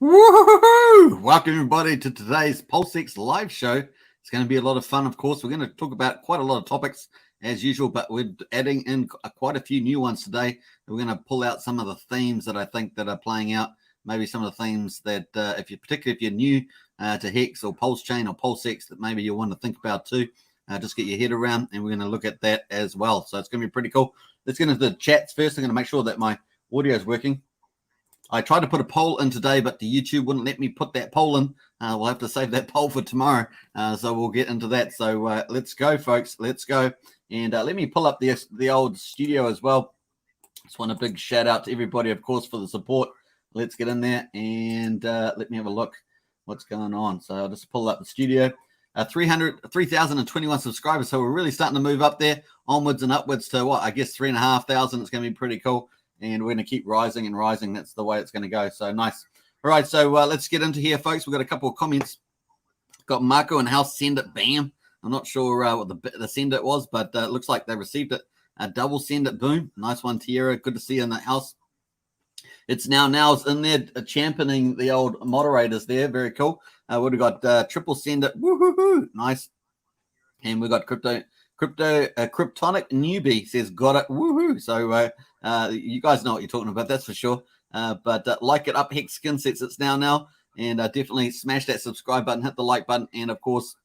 Woohoo! Welcome everybody to today's PulseX live show. It's going to be a lot of fun, of course. We're going to talk about quite a lot of topics as usual, but we're adding in quite a few new ones today. We're going to pull out some of the themes that I think that are playing out. Maybe some of the themes that, particularly if you're new to Hex or Pulsechain or PulseX, that maybe you want to think about too. Just get your head around, and we're going to look at that as well. So it's going to be pretty cool. Let's get into the chats first. I'm going to make sure that my audio is working. I tried to put a poll in today, but the YouTube wouldn't let me put that poll in. We'll have to save that poll for tomorrow. So we'll get into that. So let's go, folks. Let's go. And let me pull up the old studio as well. Just want a big shout out to everybody, of course, for the support. Let's get in there and let me have a look what's going on. So I'll just pull up the studio. 3,021 subscribers. So we're really starting to move up there, onwards and upwards to what? I guess 3,500. It's going to be pretty cool. And we're going to keep rising and rising. That's the way it's going to go. So nice. All right, so let's get into here, folks. We've got a couple of comments. Got Marco and House send it. Bam. I'm not sure what the send it was, but it looks like they received it. Double send it. Boom. Nice one, Tierra. Good to see you in the house. It's now it's in there championing the old moderators there. Very cool. What we got? Triple send it. Woohoo! Nice. And we got Kryptonic newbie says got it. Woohoo! So you guys know what you're talking about, that's for sure. But like it up, Hex Skin Sets. It's now, and definitely smash that subscribe button, hit the like button, and of course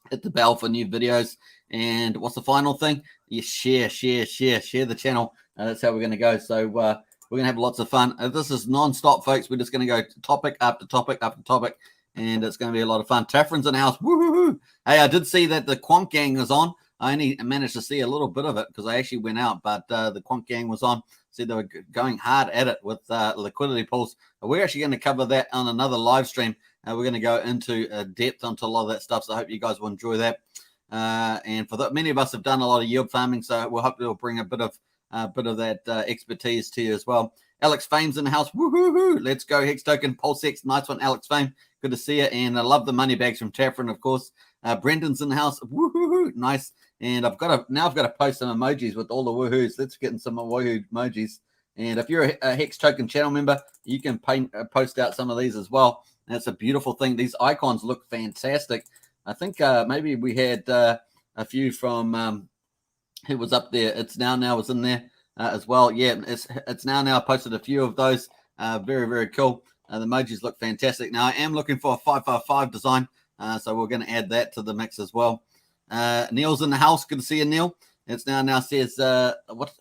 hit the bell for new videos. And what's the final thing? You share the channel. That's how we're going to go. So we're going to have lots of fun. This is non-stop, folks. We're just going to go topic after topic after topic, and it's going to be a lot of fun. Taffrin's in the house. Woohoo! Hey, I did see that the Quant Gang was on. I only managed to see a little bit of it because I actually went out, but the Quant Gang was on. See, they were going hard at it with liquidity pools. We're actually going to cover that on another live stream. We're going to go into depth onto a lot of that stuff, so I hope you guys will enjoy that. And for that, many of us have done a lot of yield farming, so we'll hope it'll bring a bit of that expertise to you as well. Alex Fame's in the house. Woohoo! Let's go, Hex Token, PulseX. Nice one, Alex Fame. Good to see you. And I love the money bags from Taffrin, of course. Brendan's in the house. Woohoo! Nice. And I've got to post some emojis with all the woohoos. Let's get in some woohoo emojis. And if you're a Hex Token channel member, you can post out some of these as well. And it's a beautiful thing. These icons look fantastic. I think maybe we had a few from who was up there. It's now was in there as well. Yeah, it's now. I posted a few of those. Very, very cool. The emojis look fantastic. Now I am looking for a 555 design. So we're going to add that to the mix as well. Neil's in the house. Good to see you, Neil. It's now says what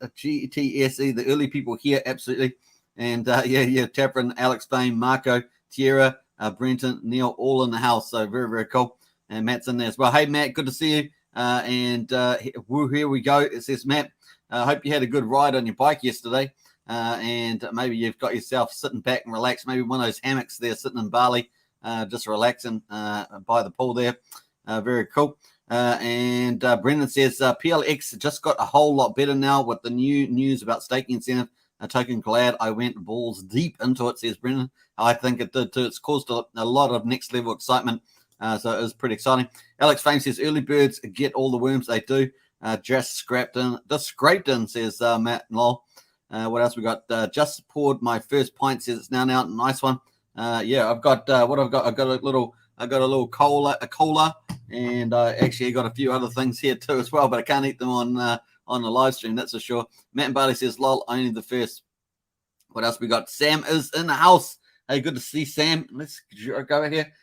GTSE, the early people here, absolutely. And Taffrin, Alex Fame, Marco, Tierra, Brenton, Neil, all in the house. So very, very cool. And Matt's in there as well. Hey, Matt, good to see you. Here we go. It says, Matt, I hope you had a good ride on your bike yesterday. And maybe you've got yourself sitting back and relaxed. Maybe one of those hammocks there sitting in Bali. Just relaxing by the pool there. Very cool. And Brendan says PLX just got a whole lot better now with the new news about staking incentive. Token glad I went balls deep into it, says Brendan. I think it did too. It's caused a lot of next level excitement. So it was pretty exciting. Alex Fame says early birds get all the worms they do. Just scraped in, says Matt Lowell. What else we got? Just poured my first pint, says it's now. Nice one. I've got I've got a little cola, and I actually got a few other things here too as well, but I can't eat them on the live stream, that's for sure. Matt and Barley says, lol, only the first. What else we got? Sam is in the house. Hey, good to see Sam. Let's go over here.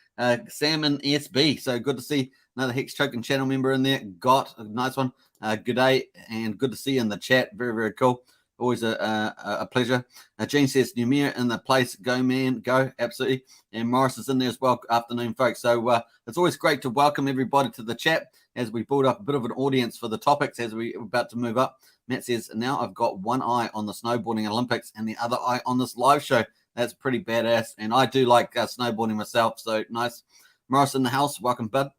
Sam and SB. So good to see another Hex Token channel member in there. Got a nice one. Good day, and good to see you in the chat. Very, very cool. Always a pleasure. Gene says, Numia in the place. Go, man. Go. Absolutely. And Morris is in there as well. Afternoon, folks. So it's always great to welcome everybody to the chat as we build up a bit of an audience for the topics as we're about to move up. Matt says, now I've got one eye on the snowboarding Olympics and the other eye on this live show. That's pretty badass. And I do like snowboarding myself. So nice. Morris in the house. Welcome, bud.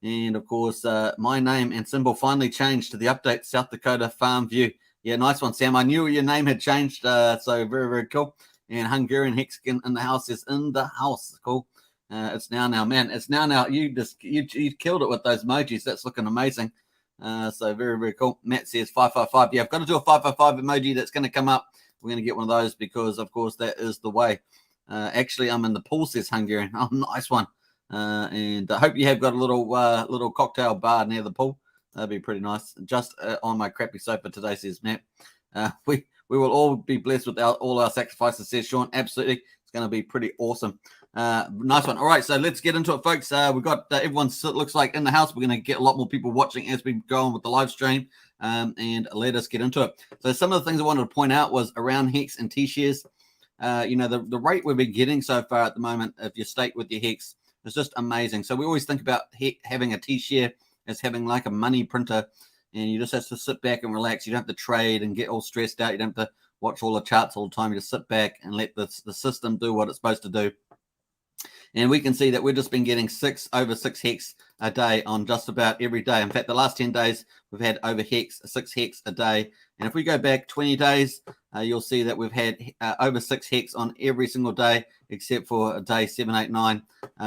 And, of course, my name and symbol finally changed to the update South Dakota Farm View. Yeah, nice one, Sam. I knew your name had changed, so very, very cool. And Hungarian Hexkin in the house is in the house. Cool. It's now, man. It's now. You killed it with those emojis. That's looking amazing. So very, very cool. Matt says 555. Yeah, I've got to do a 555 emoji that's going to come up. We're going to get one of those because, of course, that is the way. Actually, I'm in the pool, says Hungarian. Oh, nice one. And I hope you have got a little cocktail bar near the pool. That'd be pretty nice. Just on my crappy sofa today, says Matt. We will all be blessed with all our sacrifices, says Sean. Absolutely. It's going to be pretty awesome. Nice one. All right, so let's get into it, folks. We've got everyone looks like in the house. We're going to get a lot more people watching as we go on with the live stream, and let us get into it. So some of the things I wanted to point out was around Hex and T-shares. The rate we've been getting so far at the moment, if you stake with your Hex, is just amazing. So we always think about having a T-share as having like a money printer, and you just have to sit back and relax. You don't have to trade and get all stressed out. You don't have to watch all the charts all the time. You just sit back and let the system do what it's supposed to do. And we can see that we've just been getting over 6 Hex a day on just about every day. In fact, the last 10 days, we've had over 6 Hex a day. And if we go back 20 days, you'll see that we've had over 6 Hex on every single day, except for day 7, 8, 9.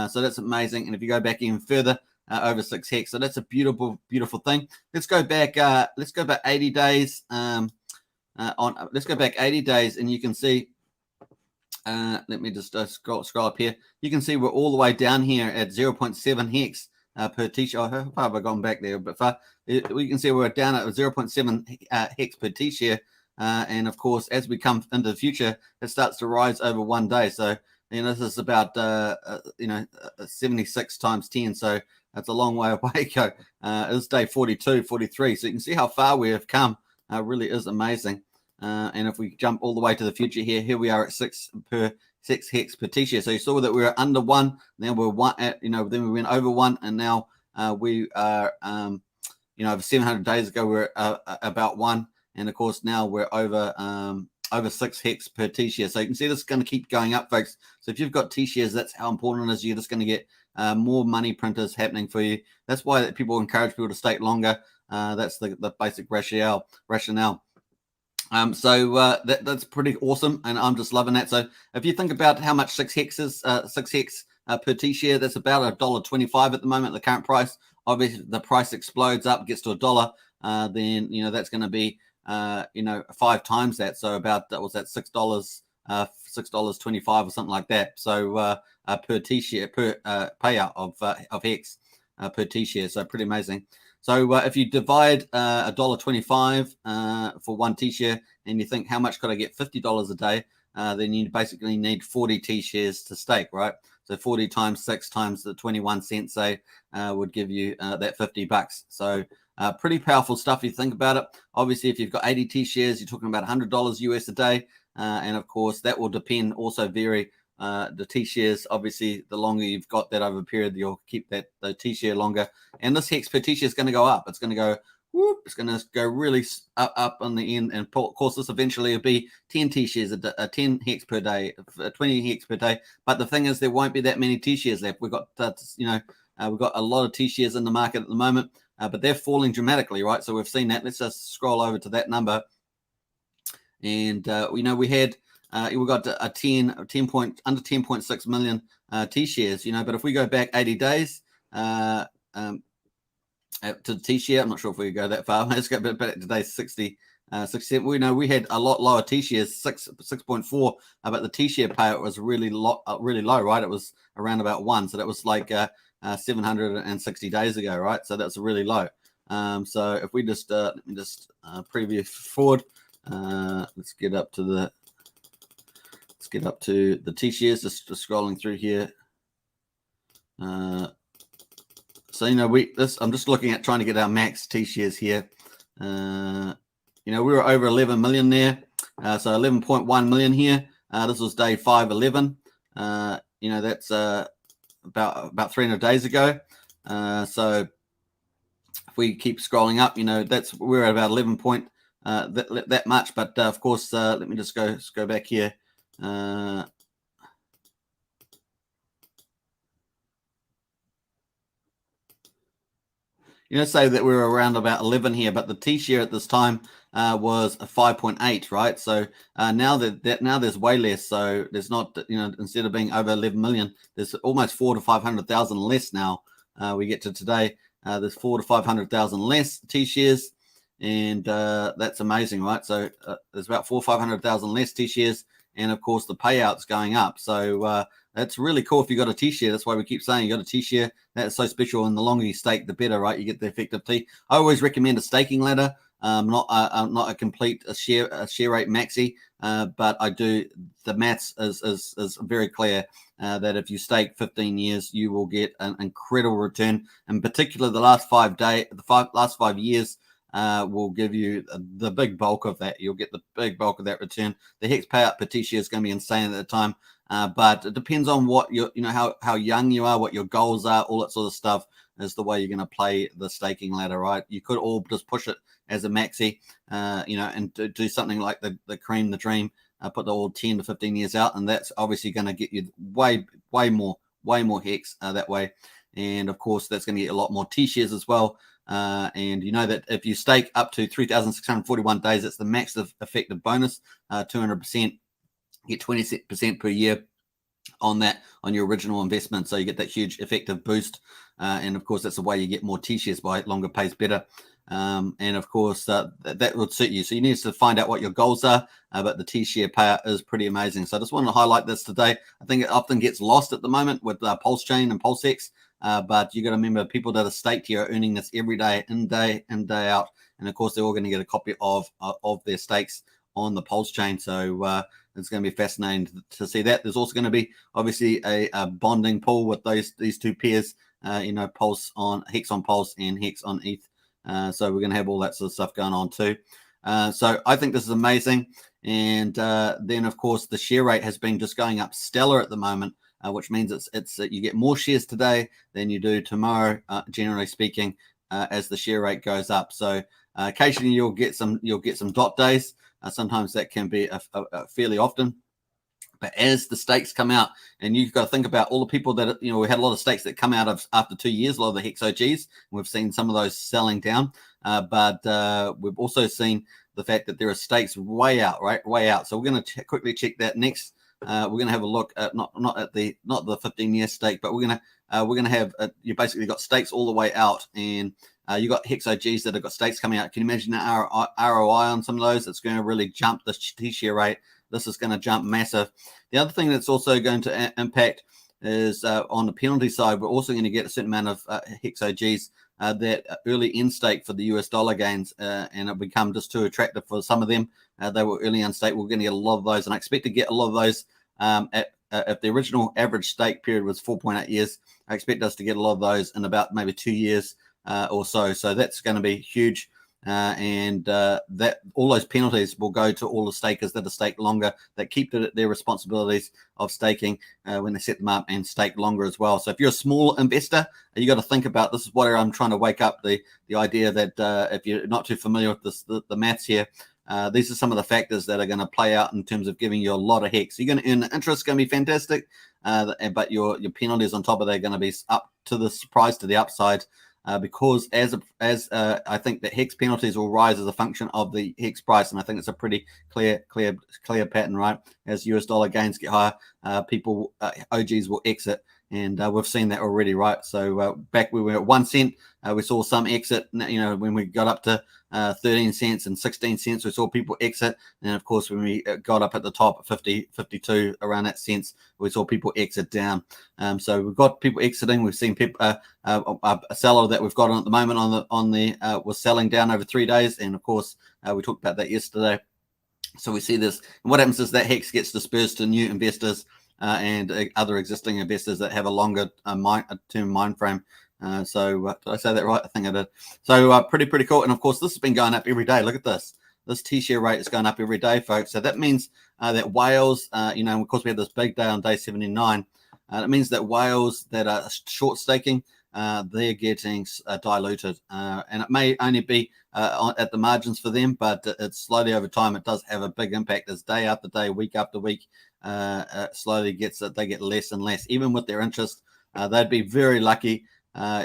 So that's amazing. And if you go back even further, over 6 Hex. So that's a beautiful, beautiful thing. Let's go back 80 days. Let's go back 80 days, and you can see. Let me just scroll up here. You can see we're all the way down here at 0.7 Hex per T-share. How far have I gone back there? But far, we can see we're down at 0.7 Hex per T-share. And of course, as we come into the future, it starts to rise over one day. So, this is about, 76 times 10. So that's a long way away. It's day 42, 43. So you can see how far we have come. Really is amazing. And if we jump all the way to the future here we are at 6 Hex per T-share. So you saw that we were under 1, then we're 1 at, then we went over 1, and now we are, over 700 days ago we were about 1, and of course now we're over 6 Hex per T-share. So you can see this is going to keep going up, folks. So if you've got T-shares, that's how important it is. You're just going to get more money printers happening for you. That's why people encourage people to stake longer. That's the basic rationale. That's pretty awesome, and I'm just loving that. So if you think about how much 6 Hex is, 6 Hex per T-share, that's about $1.25 at the moment, the current price. Obviously, the price explodes up, gets to $1, then that's going to be 5 times that. So about $6, $6.25 or something like that. So per T-share, per payout of Hex per T-share. So pretty amazing. So if you divide $1.25 for one T-share, and you think how much could I get $50 a day, then you basically need 40 T-shares to stake, right? So 40 times 6 times the 21 cents, say, would give you that $50. So pretty powerful stuff if you think about it. Obviously, if you've got 80 T-shares, you're talking about $100 US a day. And of course, that will depend, also vary. The T-shares, obviously, the longer you've got that over a period, you'll keep the T-share longer. And this Hex per T-share is going to go up. It's going to go, it's going to go really up on the end. And of course, this eventually will be 10 T-shares, 10 Hex per day, 20 Hex per day. But the thing is, there won't be that many T-shares left. We've got, we've got a lot of T-shares in the market at the moment, but they're falling dramatically, right? So we've seen that. Let's just scroll over to that number. And, we had, we got under 10.6 million T-shares, but if we go back 80 days to the T-share, I'm not sure if we go that far. Let's go back to day 67. We know we had a lot lower T-shares, 6.4, but the T-share payout was really low, right? It was around about 1. So that was like 760 days ago, right? So that's really low. So if we just, let me just preview forward. Let's get up to the T-shares, just scrolling through here. So I'm just looking at trying to get our max T-shares here. We were over 11 million there, so 11.1 million here. This was day 511. That's about 300 days ago. So if we keep scrolling up, we're at about 11 point that much. But of course, let me just go back here. Say that we were around about 11 here, but the T-share at this time was a 5.8, right? So now there's way less. So there's not, instead of being over 11 million, there's almost 400,000 to 500,000 less now. We get to today, there's 400,000 to 500,000 less T-shares, and that's amazing, right? So there's about 400,000 to 500,000 less T-shares, and of course the payouts going up. So that's really cool if you got a T-share. That's why we keep saying you got a T-share. That's so special, and the longer you stake, the better, right? You get the effective T. I always recommend a staking ladder, not a complete share rate maxi, but I do. The maths is very clear that if you stake 15 years, you will get an incredible return. In particular, the last 5 years will give you the big bulk of that. You'll get the big bulk of that return. The Hex payout per T-share is going to be insane at the time. But it depends on what how young you are, what your goals are, all that sort of stuff is the way you're going to play the staking ladder, right? You could all just push it as a maxi, and do something like the cream, the dream, put the all 10 to 15 years out, and that's obviously going to get you way more Hex that way. And of course, that's going to get a lot more T-shares as well. And you know that if you stake up to 3,641 days, it's the max of effective bonus, 200%. Get 20% per year on your original investment, so you get that huge effective boost. And of course, that's the way you get more T-shares, by longer pays better. And of course, that would suit you. So you need to find out what your goals are, but the T-share payout is pretty amazing. So I just wanted to highlight this today. I think it often gets lost at the moment with Pulsechain and PulseX, but you got to remember, people that are staked here are earning this every day, in day out. And of course, they're all going to get a copy of their stakes on the Pulsechain. So it's going to be fascinating to see that. There's also going to be obviously a bonding pool with these two pairs, Pulse on Hex on Pulse and Hex on ETH. So we're going to have all that sort of stuff going on too. So I think this is amazing. And then of course the share rate has been just going up stellar at the moment, which means it's you get more shares today than you do tomorrow, generally speaking, as the share rate goes up. So occasionally you'll get some dot days. Sometimes that can be fairly often. But as the stakes come out, and you've got to think about all the people that, we had a lot of stakes that come out of after 2 years, a lot of the Hex OGs. We've seen some of those selling down, but we've also seen the fact that there are stakes way out, right? Way out. So we're going to quickly check that next. We're going to have a look at not the 15-year stake, but we're going to have you basically got stakes all the way out, and you got Hex OGs that have got stakes coming out. Can you imagine the ROI on some of those? It's going to really jump the T-share rate. This is going to jump massive. The other thing that's also going to impact is on the penalty side, we're also going to get a certain amount of Hex OGs that early in stake for the US dollar gains, and it become just too attractive for some of them. They were early in stake. We're going to get a lot of those, and I expect to get a lot of those if the original average stake period was 4.8 years. I expect us to get a lot of those in about maybe 2 years or so. So that's going to be huge. And that all those penalties will go to all the stakers that are staked longer, that keep their responsibilities of staking when they set them up and stake longer as well. So if you're a small investor, you got to think about this. Is what I'm trying to wake up the idea that if you're not too familiar with this, the maths here, these are some of the factors that are going to play out in terms of giving you a lot of Hex. You're going to earn the interest, going to be fantastic, but your penalties on top of that are going to be up to the surprise to the upside. Because as I think that Hex penalties will rise as a function of the Hex price, and I think it's a pretty clear pattern, right? As US dollar gains get higher, people OGs will exit, and we've seen that already, right? So back when we were at 1 cent, we saw some exit. When we got up to 13 cents and 16 cents, we saw people exit, and of course when we got up at the top at 50, 52, around that cents, we saw people exit down. So we've got people exiting. We've seen people a seller that we've got on at the moment was selling down over 3 days, and of course we talked about that yesterday. So we see this, and what happens is that Hex gets dispersed to new investors and other existing investors that have a longer term mind frame. So did I say that right? I think I did. So pretty cool. And of course, this has been going up every day. Look at this. This T-share rate is going up every day, folks. So that means that whales, of course, we had this big day on day 79. It means that whales that are short staking, they're getting diluted. And it may only be at the margins for them, but it's slowly over time, it does have a big impact as day after day, week after week, slowly they get less and less. Even with their interest, they'd be very lucky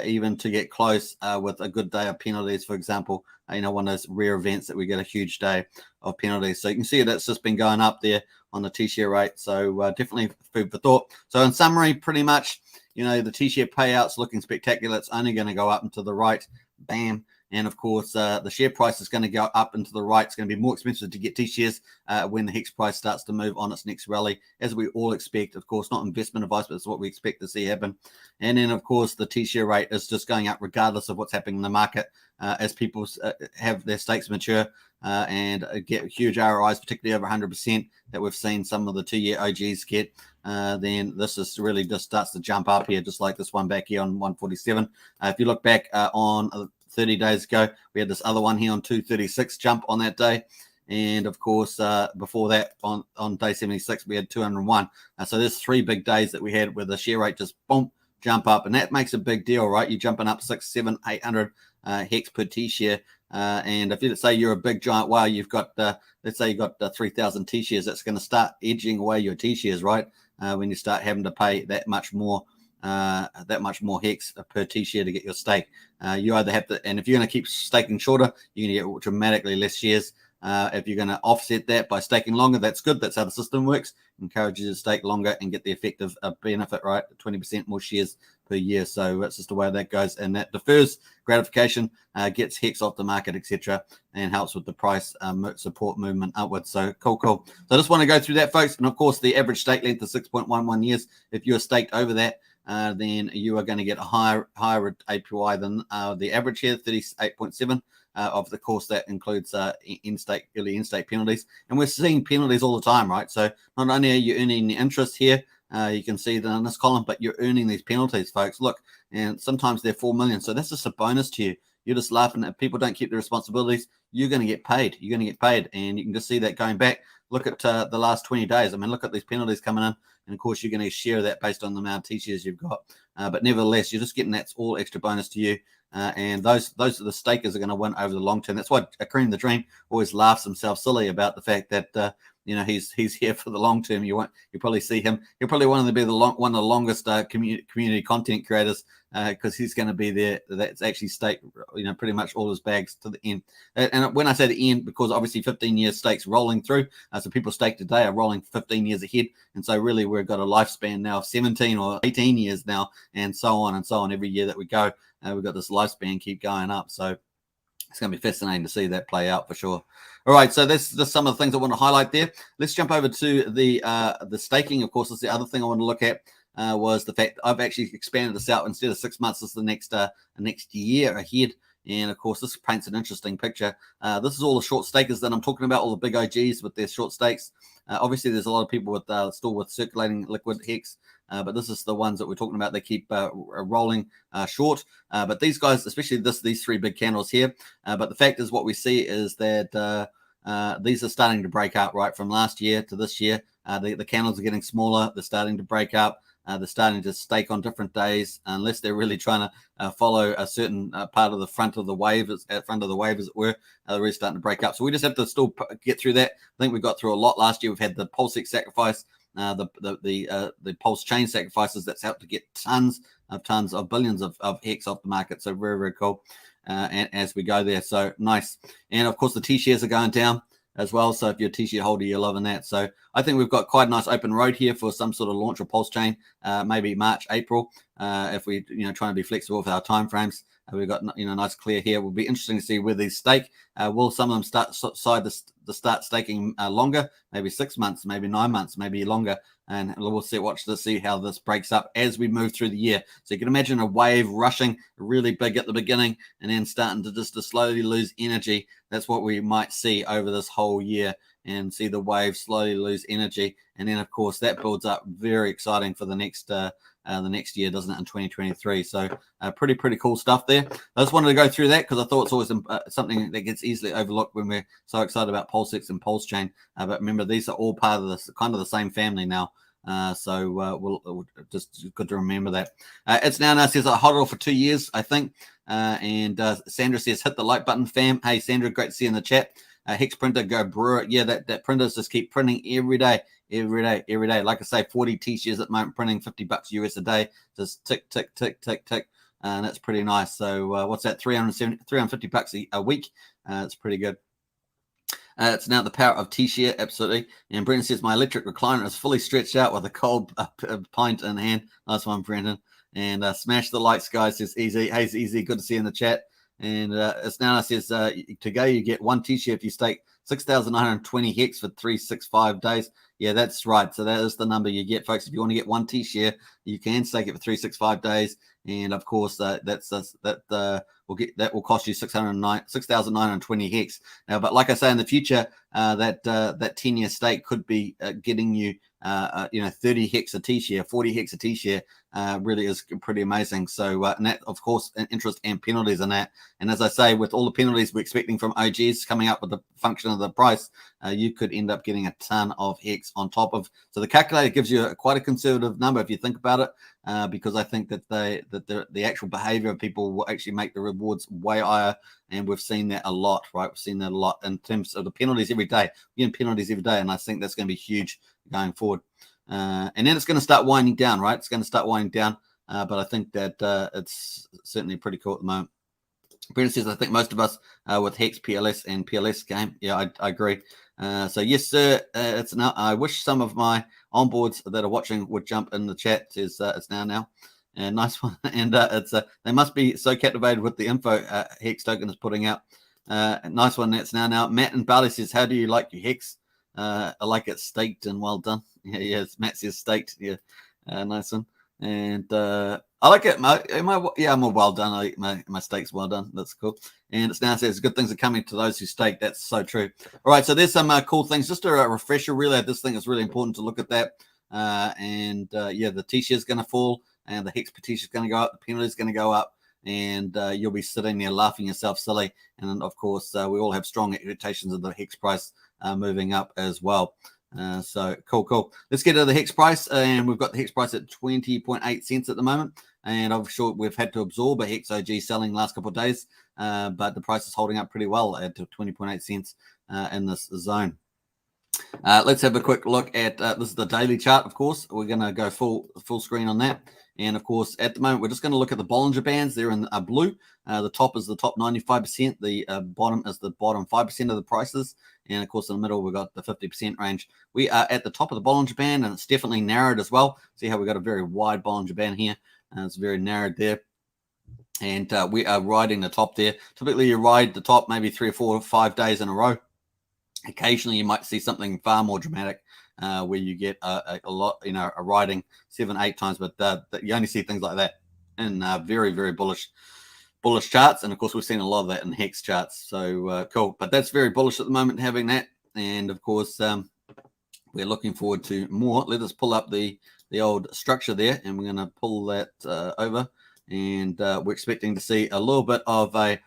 even to get close with a good day of penalties, for example. One of those rare events that we get a huge day of penalties. So you can see that's just been going up there on the T-share rate. So definitely food for thought. So in summary, pretty much, the T-share payouts looking spectacular. It's only going to go up and to the right. Bam. And of course, the share price is going to go up and to the right. It's going to be more expensive to get T-shares when the HEX price starts to move on its next rally, as we all expect. Of course, not investment advice, but it's what we expect to see happen. And then, of course, the T-share rate is just going up regardless of what's happening in the market as people have their stakes mature and get huge ROIs, particularly over 100% that we've seen some of the 2-year OGs get. Then this is really just starts to jump up here, just like this one back here on 147. If you look back on 30 days ago, we had this other one here on 236 jump on that day. And of course, before that, on day 76, we had 201. So there's 3 big days that we had where the share rate just boom, jump up. And that makes a big deal, right? You're jumping up 600, 700, 800 hex per T-share. And if you say you're a big giant whale, you've got, let's say you've got 3,000 T-shares, that's going to start edging away your T-shares, right? When you start having to pay that much more hex per T-share to get your stake. You either have to, and if you're going to keep staking shorter, you're going to get dramatically less shares. If you're going to offset that by staking longer, that's good. That's how the system works. Encourages you to stake longer and get the effective benefit, right? 20% more shares per year. So that's just the way that goes. And that defers gratification, gets hex off the market, etc., and helps with the price support movement upwards. So cool. So I just want to go through that, folks. And of course, the average stake length is 6.11 years. If you're staked over that, then you are going to get a higher APY than the average here, 38.7. Of the course, that includes early in-stake penalties. And we're seeing penalties all the time, right? So not only are you earning the interest here, you can see that in this column, but you're earning these penalties, folks. Look, and sometimes they're 4 million. So that's just a bonus to you. You're just laughing at people don't keep their responsibilities. You're going to get paid. You're going to get paid. And you can just see that going back. Look at the last 20 days. I mean, look at these penalties coming in. And of course, you're going to share that based on the amount of T-shares you've got. But nevertheless, you're just getting that's all extra bonus to you. And those are the stakers are going to win over the long term. That's why Kareem the Dream always laughs himself silly about the fact that he's here for the long term. You probably see him. He'll probably one of the longest community content creators because he's going to be there. That's actually stake pretty much all his bags to the end. And when I say the end, because obviously 15 years stakes rolling through, so people stake today are rolling 15 years ahead, and so really we've got a lifespan now of 17 or 18 years now, and so on and so on. Every year that we go, we've got this lifespan keep going up. So it's going to be fascinating to see that play out for sure. All right, so that's just some of the things I want to highlight there. Let's jump over to the staking. Of course, that's the other thing I want to look at. Was the fact that I've actually expanded this out instead of 6 months. This is the next year ahead. And of course, this paints an interesting picture. This is all the short stakers that I'm talking about, all the big OGs with their short stakes. Obviously, there's a lot of people with still with circulating liquid hex, but this is the ones that we're talking about. They keep rolling short. But these guys, especially these 3 big candles here. But the fact is, what we see is that these are starting to break up, right, from last year to this year. The candles are getting smaller. They're starting to break up. They're starting to stake on different days, unless they're really trying to follow a certain part of the front of the wave, as it were. They're really starting to break up. So we just have to still get through that. I think we got through a lot last year. We've had the PulseX Sacrifice, the Pulsechain sacrifices that's helped to get tons of billions of hex off the market. So very, very cool. And as we go there, so nice. And of course, the T-shares are going down as well. So if you're a T-share holder, you're loving that. So I think we've got quite a nice open road here for some sort of launch of Pulsechain, maybe March, April, if we trying to be flexible with our timeframes. We've got nice clear here. Will be interesting to see where these stake. Will some of them start staking longer? Maybe 6 months, maybe 9 months, maybe longer. And we'll watch to see how this breaks up as we move through the year. So you can imagine a wave rushing really big at the beginning and then starting to just slowly lose energy. That's what we might see over this whole year, and see the wave slowly lose energy. And then, of course, that builds up very exciting for the next year, doesn't it, in 2023? So pretty cool stuff there. I just wanted to go through that because I thought it's always something that gets easily overlooked when we're so excited about PulseX and Pulsechain. But remember, these are all part of this kind of the same family now. So we'll just good to remember that. It's now says I hold it for 2 years, I think. And Sandra says, hit the like button, fam. Hey, Sandra, great to see you in the chat. Hex printer, go brewer. Yeah, that printers just keep printing every day. Like I say, 40 T-shares at the moment, printing $50 US a day. Just tick, tick, tick, tick, tick. And that's pretty nice. So what's that? $350 a week. It's pretty good. It's now the power of T-share, absolutely. And Brendan says, my electric recliner is fully stretched out with a cold pint in hand. Nice one, Brendan. And smash the likes, guys. It's easy. Hey, it's easy. Good to see you in the chat. And it's now says to go, you get 1 T-share if you stake 6,920 hex for 365 days. Yeah, that's right. So that is the number you get, folks. If you want to get 1 T-share, you can stake it for 365 days. And of course, that will cost you 6,920 hex. Now, but like I say, in the future, that 10-year stake could be getting you 30 hex a T-share, 40 hex a T-share. Really is pretty amazing. So, and that, of course, interest and penalties in that. And as I say, with all the penalties we're expecting from OGs coming up with the function of the price, you could end up getting a ton of hex on top of. So the calculator gives you quite a conservative number if you think about it, because I think that the actual behavior of people will actually make the rewards way higher. And we've seen that a lot, right? We've seen that a lot in terms of the penalties every day. We're getting penalties every day, and I think that's going to be huge going forward. And then it's going to start winding down, right? It's going to start winding down, but I think that it's certainly pretty cool at the moment. Brendan says, I think most of us with Hex, PLS, and PLS game. Yeah, I agree. So yes, sir. It's now. I wish some of my onboards that are watching would jump in the chat. It's now. And nice one. And they must be so captivated with the info Hex Token is putting out. Nice one. That's now. Matt and Barley says, how do you like your Hex? I like it staked and well done. Yeah, Matt says staked. Yeah, nice one. And I like it. I'm a well done. I like my steaks well done. That's cool. And it's now says good things are coming to those who stake. That's so true. All right, so there's some cool things. Just a refresher, really. This thing is really important to look at that. The T-share is going to fall, and the Hex petition is going to go up. The penalty is going to go up, and you'll be sitting there laughing yourself silly. And of course, we all have strong expectations of the Hex price moving up as well. So cool. Let's get to the Hex price, and we've got the Hex price at 20.8 cents at the moment. And I'm sure we've had to absorb a Hex OG selling last couple of days, but the price is holding up pretty well at 20.8 cents in this zone. Let's have a quick look at this is the daily chart. Of course, we're going to go full screen on that. And of course, at the moment, we're just going to look at the Bollinger Bands. They're in blue. The top is the top 95%. The bottom is the bottom 5% of the prices. And of course, in the middle, we've got the 50% range. We are at the top of the Bollinger Band, and it's definitely narrowed as well. See how we've got a very wide Bollinger Band here. It's very narrowed there. And we are riding the top there. Typically, you ride the top maybe 3 or 4 or 5 days in a row. Occasionally, you might see something far more dramatic where you get a lot, a riding 7, 8 times, but you only see things like that in very, very bullish charts. And of course, we've seen a lot of that in Hex charts. So cool. But that's very bullish at the moment, having that. And of course, we're looking forward to more. Let us pull up the old structure there, and we're going to pull that over. And we're expecting to see a little bit of a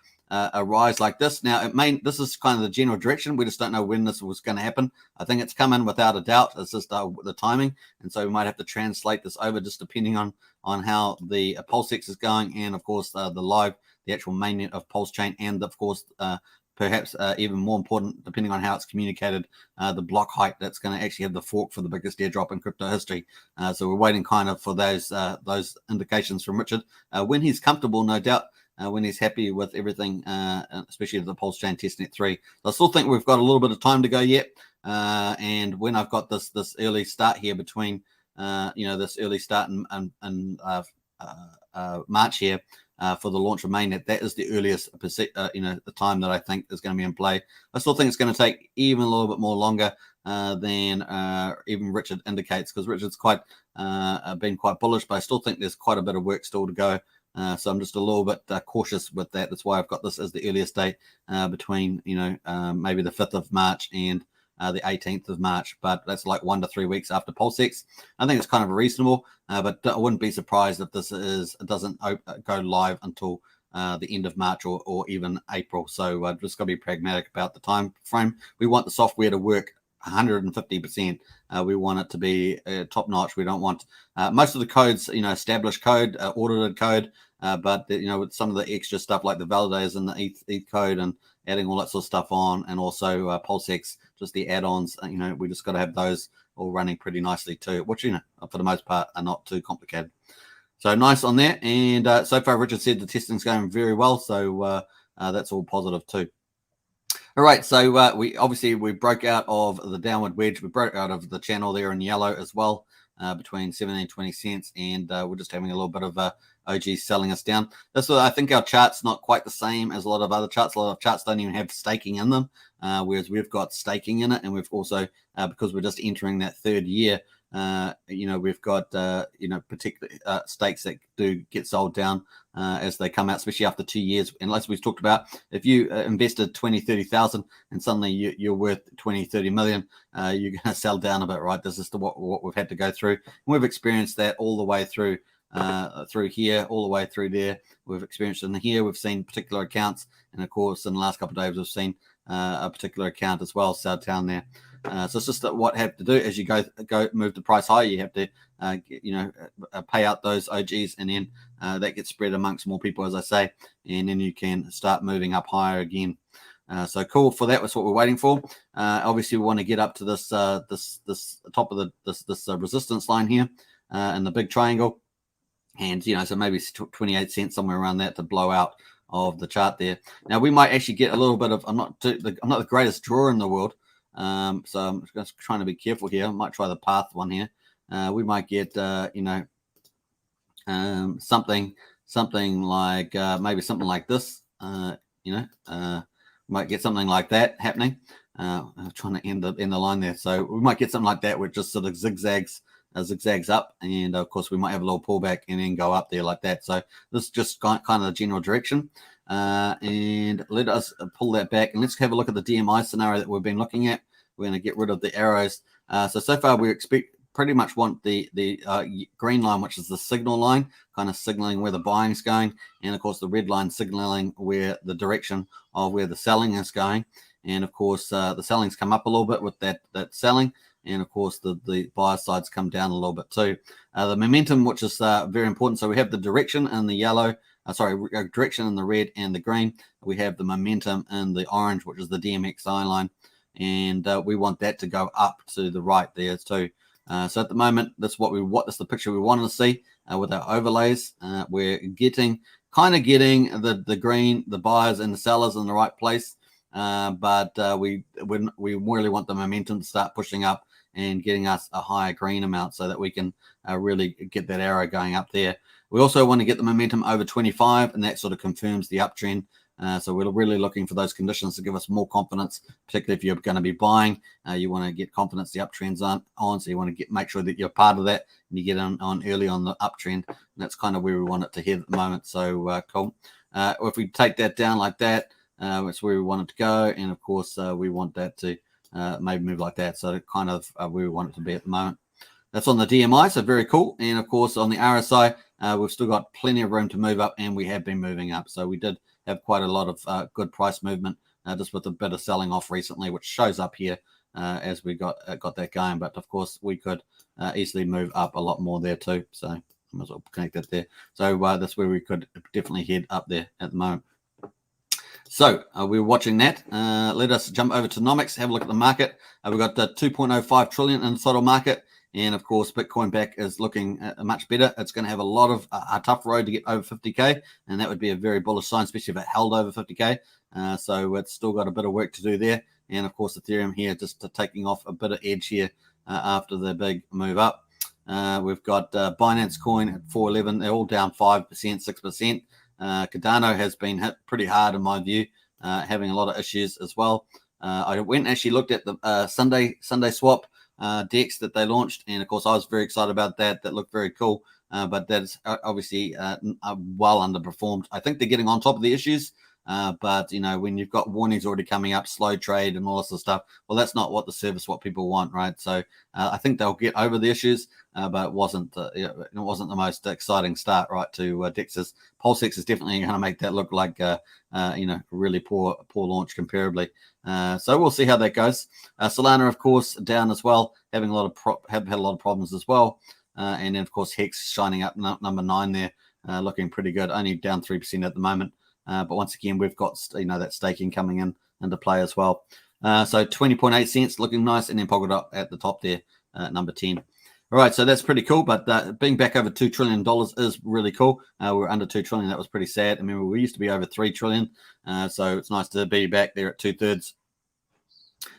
rise like this. Now, this is kind of the general direction. We just don't know when this was going to happen. I think it's coming without a doubt. It's just the timing. And so we might have to translate this over just depending on how the PulseX is going. And of course, the actual mainnet of Pulsechain. And of course, perhaps even more important, depending on how it's communicated, the block height that's going to actually have the fork for the biggest airdrop in crypto history. So we're waiting kind of for those indications from Richard when he's comfortable, no doubt. When he's happy with everything, especially the Pulsechain testnet 3. So I still think we've got a little bit of time to go yet. And when I've got this early start here between, this early start in March here for the launch of mainnet, that is the earliest, the time that I think is going to be in play. I still think it's going to take even a little bit more longer than even Richard indicates, because Richard's been quite bullish, but I still think there's quite a bit of work still to go. So I'm just a little bit cautious with that. That's why I've got this as the earliest date between, maybe the 5th of March and the 18th of March. But that's like 1 to 3 weeks after PulseX. I think it's kind of reasonable, but I wouldn't be surprised if it doesn't go live until the end of March or even April. So I've just got to be pragmatic about the time frame. We want the software to work 150%. We want it to be top notch. We don't want most of the codes, established code, audited code, but with some of the extra stuff like the validators and the ETH code and adding all that sort of stuff on, and also PulseX, just the add-ons. We just got to have those all running pretty nicely too, which for the most part are not too complicated. So nice on that. And so far, Richard said the testing's going very well, so that's all positive too. All right, so we broke out of the downward wedge. We broke out of the channel there in yellow as well, between 17 and 20 cents, and we're just having a little bit of OG selling us down. That's why I think our chart's not quite the same as a lot of other charts. A lot of charts don't even have staking in them, whereas we've got staking in it, and we've also, because we're just entering that third year, we've got particular stakes that do get sold down as they come out, especially after 2 years. And as we've talked about, if you invested 20,000-30,000 and suddenly you're worth 20-30 million, you're going to sell down a bit, right? This is what we've had to go through, and we've experienced that all the way through here, all the way through there. We've experienced in here. We've seen particular accounts, and of course in the last couple of days we've seen a particular account as well sell down there. So it's just that what you have to do as you go move the price higher, you have to pay out those OGs, and then that gets spread amongst more people, as I say, and then you can start moving up higher again. So cool for that. That's what we're waiting for. Obviously, we want to get up to this top of this resistance line here in the big triangle, and so maybe 28 cents, somewhere around that, to blow out of the chart there. Now we might actually get a little bit of. I'm not the greatest drawer in the world. So I'm just trying to be careful here. I might try the path one here. We might get something like maybe something like this. Might get something like that happening. I'm trying to end the line there. So we might get something like that, which just sort of zigzags up, and of course we might have a little pullback and then go up there like that. So this is just kind of the general direction. And let us pull that back, and let's have a look at the DMI scenario that we've been looking at. We're going to get rid of the arrows. So far we pretty much want the green line, which is the signal line, kind of signaling where the buying is going, and of course the red line signaling where the direction of where the selling is going. And of course the selling's come up a little bit with that selling, and of course the buyer side's come down a little bit too. The momentum, which is very important. So we have the direction in the yellow, direction in the red and the green. We have the momentum in the orange, which is the DMXI line, and we want that to go up to the right there too. So at the moment, that's the picture we wanted to see with our overlays. We're getting the green, the buyers and the sellers in the right place, but we really want the momentum to start pushing up and getting us a higher green amount so that we can really get that arrow going up there. We also want to get the momentum over 25, and that sort of confirms the uptrend. So we're really looking for those conditions to give us more confidence, particularly if you're going to be buying. You want to get confidence the uptrend's on, so you want to make sure that you're part of that and you get on early on the uptrend. And that's kind of where we want it to head at the moment. So cool. If we take that down like that, it's where we want it to go, and of course we want that to maybe move like that. So kind of where we want it to be at the moment. That's on the DMI, so very cool. And of course on the RSI, we've still got plenty of room to move up, and we have been moving up. So we did have quite a lot of good price movement, just with a bit of selling off recently, which shows up here as we got that going. But of course we could easily move up a lot more there too. So I might as well connect that there. So that's where we could definitely head up there at the moment. So we're watching that. Let us jump over to Nomics, have a look at the market. We've got the 2.05 trillion in the total market. And of course, Bitcoin back is looking much better. It's going to have a lot of a tough road to get over 50K, and that would be a very bullish sign, especially if it held over 50K. So it's still got a bit of work to do there. And of course, Ethereum here just taking off a bit of edge here after the big move up. We've got Binance Coin at 411. They're all down 5%, 6%. Cardano has been hit pretty hard in my view, having a lot of issues as well. I went and actually looked at the Sunday swap DEX that they launched, and of course I was very excited about that. That looked very cool, but that's obviously well underperformed. I think they're getting on top of the issues, but when you've got warnings already coming up, slow trade and all this sort of stuff, well, that's not what people want, right? So I think they'll get over the issues, but it wasn't the most exciting start, right, to DEX's. PulseX is definitely going to make that look like really poor launch comparably. So we'll see how that goes. Solana, of course, down as well, having a lot of had a lot of problems as well. And then of course Hex shining up number 9 there, looking pretty good, only down 3% at the moment. But once again, we've got that staking coming into play as well. So 20.8 cents looking nice, and then Polkadot at the top there, number 10. All right, so that's pretty cool, but being back over $2 trillion is really cool. We're under 2 trillion. That was pretty sad. I mean, we used to be over 3 trillion. So it's nice to be back there at 2/3.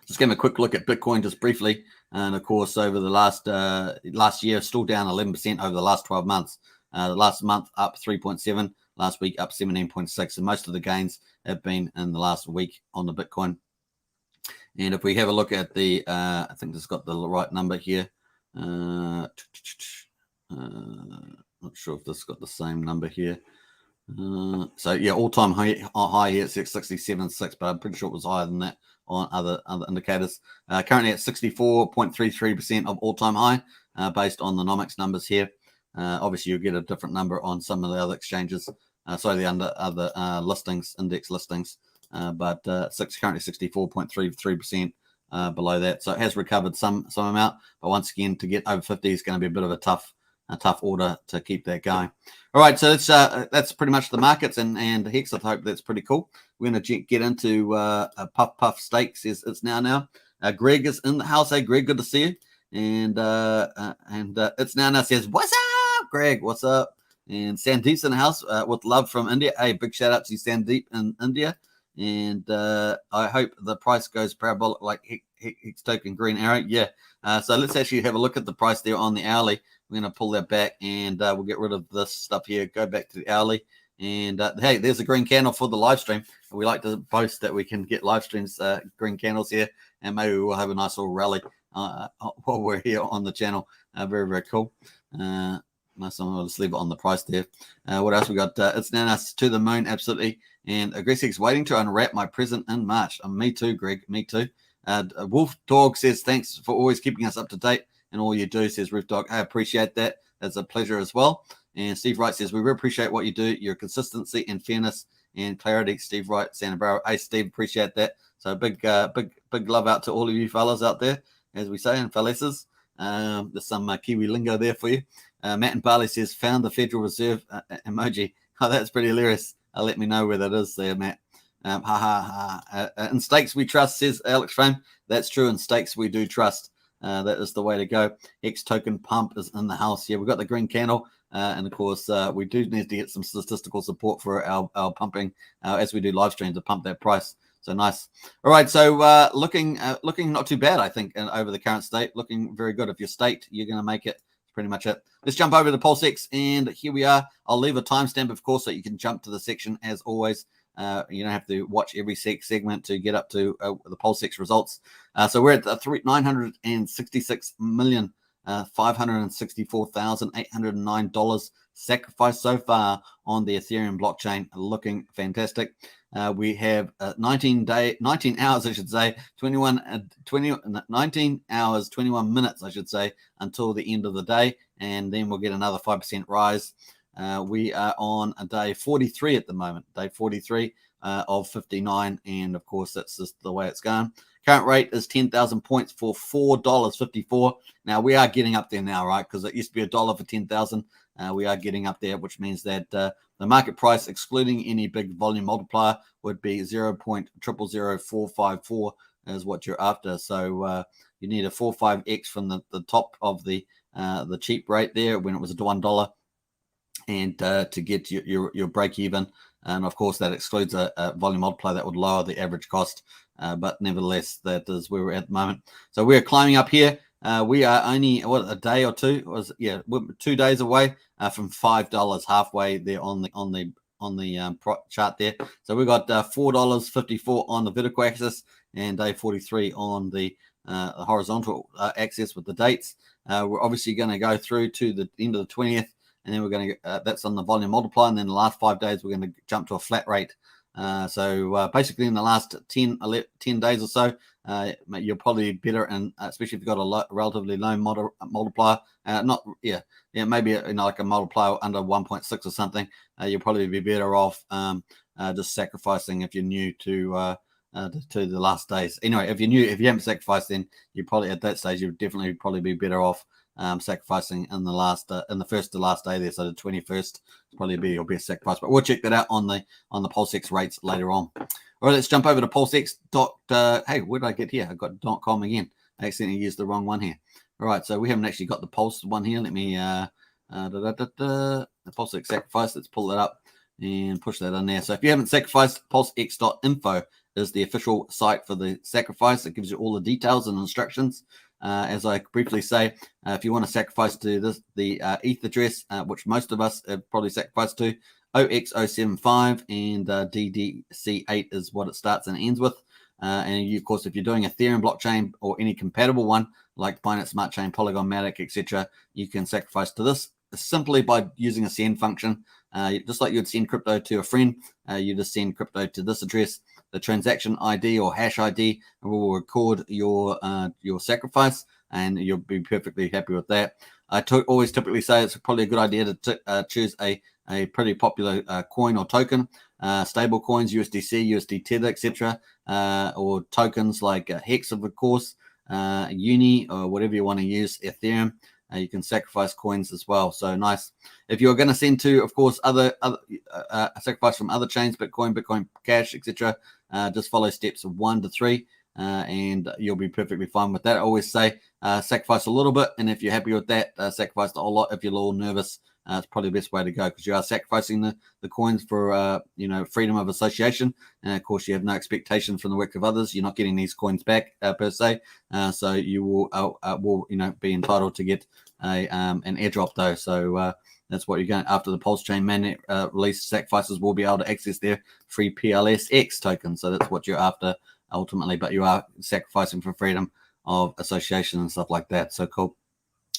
Just give me a quick look at Bitcoin just briefly. And of course, over the last year, still down 11% over the last 12 months. The last month up 3.7, last week up 17.6. And most of the gains have been in the last week on the Bitcoin. And if we have a look at the, I think it's got the right number here. Not sure if this has got the same number here. So yeah, all-time high here at 667.6, but I'm pretty sure it was higher than that on other indicators. Currently at 64.33% of all-time high, based on the Nomics numbers here. Obviously, you'll get a different number on some of the other exchanges. Sorry, the other listings, index listings. But currently 64.33% below that. So it has recovered some amount, but once again, to get over 50 is going to be a bit of a tough order to keep that going. All right, so that's pretty much the markets and Hex. I hope that's pretty cool. We're going to get into Puff Stakes. It's now. Greg is in the house. Hey, Greg, good to see you. And it's now says, what's up, Greg? What's up? And Sandeep's in the house with love from India. Hey, big shout out to Sandeep in India. And I hope the price goes parabolic like Hex Token Green Arrow. Yeah. So let's actually have a look at the price there on the hourly. We're going to pull that back and we'll get rid of this stuff here. Go back to the hourly. And hey, there's a green candle for the live stream. We like to boast that we can get live streams, green candles here. And maybe we'll have a nice little rally while we're here on the channel. Very, very cool. Nice one. I'll just leave it on the price there. What else we got? It's now to the moon, absolutely. And Aggressiv's waiting to unwrap my present in March. Me too, Greg. Me too. Wolf Dog says, thanks for always keeping us up to date and all you do, says Roof Dog. I appreciate that. That's a pleasure as well. And Steve Wright says, we really appreciate what you do, your consistency and fairness and clarity. Steve Wright, Santa Barbara. Hey, Steve, appreciate that. So big love out to all of you fellas out there, as we say, and fellasses. There's some Kiwi lingo there for you. Matt and Barley says, found the Federal Reserve emoji. Oh, that's pretty hilarious. Let me know where that is there, Matt. In stakes we trust, says Alex Frame. That's true. In stakes we do trust. That is the way to go. Hex Token Pump is in the house here. We've got the green candle. And of course, we do need to get some statistical support for our pumping as we do live streams to pump that price. So nice. All right. So looking not too bad, I think, over the current state. Looking very good. If you're staked, you're going to make it. That's pretty much it. Let's jump over to PulseX. And here we are. I'll leave a timestamp, of course, so you can jump to the section as always. You don't have to watch every segment to get up to the PulseX results. So we're at $966,564,809 sacrificed so far on the Ethereum blockchain. Looking fantastic. We have 19 hours, I should say, 19 hours, 21 minutes, I should say, until the end of the day. And then we'll get another 5% rise. We are on a day 43 at the moment, day 43 of 59. And of course, that's just the way it's going. Current rate is 10,000 points for $4.54. Now we are getting up there now, right? Because it used to be $1 for 10,000. We are getting up there, which means that the market price, excluding any big volume multiplier, would be 0.000454 is what you're after. So you need a 4-5x from the top of the cheap rate there when it was $1. And to get your break even, and of course that excludes a volume multiplier that would lower the average cost, but nevertheless that is where we're at the moment. So we're climbing up here. We are only a day or two, we're 2 days away from $5, halfway there on the chart there. So we've got $4.54 on the vertical axis and day 43 on the horizontal axis with the dates. We're obviously going to go through to the end of the 20th. And then we're going to that's on the volume multiplier. And then the last 5 days, we're going to jump to a flat rate. So basically in the last 10 days or so, you'll probably be better, and especially if you've got a relatively low multiplier, maybe like a multiplier under 1.6 or something, you'll probably be better off just sacrificing if you're new to the last days. Anyway, if you haven't sacrificed, then you probably at that stage you'd definitely probably be better off sacrificing in the first to last day there. So the 21st probably be your best sacrifice, but we'll check that out on the PulseX rates later on. All right, let's jump over to PulseX. Hey, where did I get here? I got .com again. I accidentally used the wrong one here. All right, so we haven't actually got the Pulse one here. Let me the PulseX Sacrifice. Let's pull that up and push that in there. So if you haven't sacrificed, pulsex.info is the official site for the sacrifice. It gives you all the details and instructions. As I briefly say, if you want to sacrifice to the ETH address, which most of us have probably sacrificed to, OX075 and DDC8 is what it starts and ends with. And you, of course, if you're doing Ethereum blockchain or any compatible one like Binance Smart Chain, Polygon Matic, etc., you can sacrifice to this simply by using a send function. Just like you would send crypto to a friend, you just send crypto to this address. The transaction ID or hash ID will record your sacrifice, and you'll be perfectly happy with that. I always typically say it's probably a good idea to choose a pretty popular coin or token, stable coins, USDC, USD Tether, etc., or tokens like Hex, of course, Uni, or whatever you want to use, Ethereum. You can sacrifice coins as well. So nice. If you're going to send to, of course, other sacrifice from other chains, Bitcoin Cash, etc., just follow steps 1 to 3, and you'll be perfectly fine with that. I always say sacrifice a little bit, and if you're happy with that, sacrifice a whole lot. If you're a little nervous, it's probably the best way to go, because you are sacrificing the coins for freedom of association, and of course you have no expectations from the work of others. You're not getting these coins back per se, so you will be entitled to get an airdrop though. So that's what you're going after the Pulsechain mainnet release. Sacrifices will be able to access their free PLSX token, so that's what you're after ultimately. But you are sacrificing for freedom of association and stuff like that. So cool.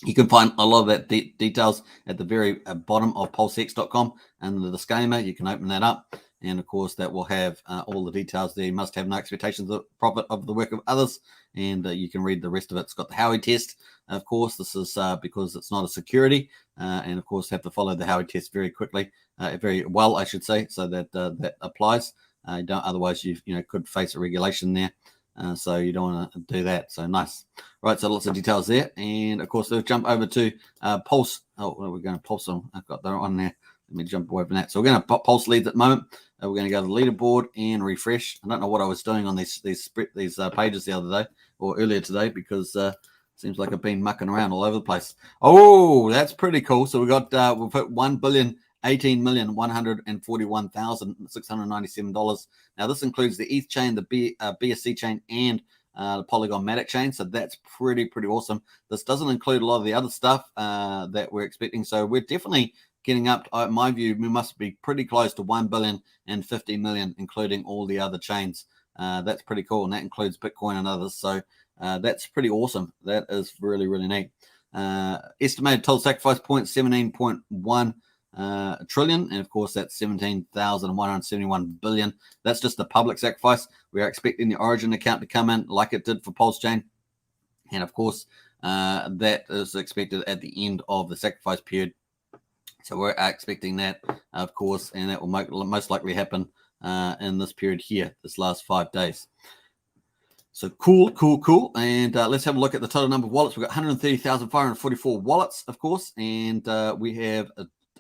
You can find a lot of that details at the very bottom of pulsex.com, and the disclaimer, you can open that up, and of course that will have all the details there. You must have no expectations of profit of the work of others, and you can read the rest of it. It's got the Howey test, of course. This is because it's not a security, and of course have to follow the Howey test very quickly, very well, I should say, so that that applies. Otherwise you could face a regulation there. So you don't want to do that. So nice. Right, so lots of details there. And of course, let's jump over to Pulse. Oh, we're going to Pulse on. I've got that on there. Let me jump away from that. So we're going to Pulse leads at the moment. We're going to go to the leaderboard and refresh. I don't know what I was doing on these pages the other day or earlier today, because seems like I've been mucking around all over the place. Oh, that's pretty cool. So we've hit $1,018,141,697. Now this includes the ETH chain, the BSC chain, and the Polygon Matic chain. So that's pretty awesome. This doesn't include a lot of the other stuff that we're expecting. So we're definitely getting up. In my view, we must be pretty close to 1,050 million, including all the other chains. That's pretty cool, and that includes Bitcoin and others. So that's pretty awesome. That is really neat. Estimated total sacrifice points 17.1 trillion, and of course that's 17,171 billion. That's just the public sacrifice. We are expecting the Origin account to come in like it did for Pulsechain, and of course that is expected at the end of the sacrifice period. So we're expecting that, of course, and that will most likely happen in this period here, this last 5 days. So cool. And let's have a look at the total number of wallets. We've got 130,544 wallets, of course, and we have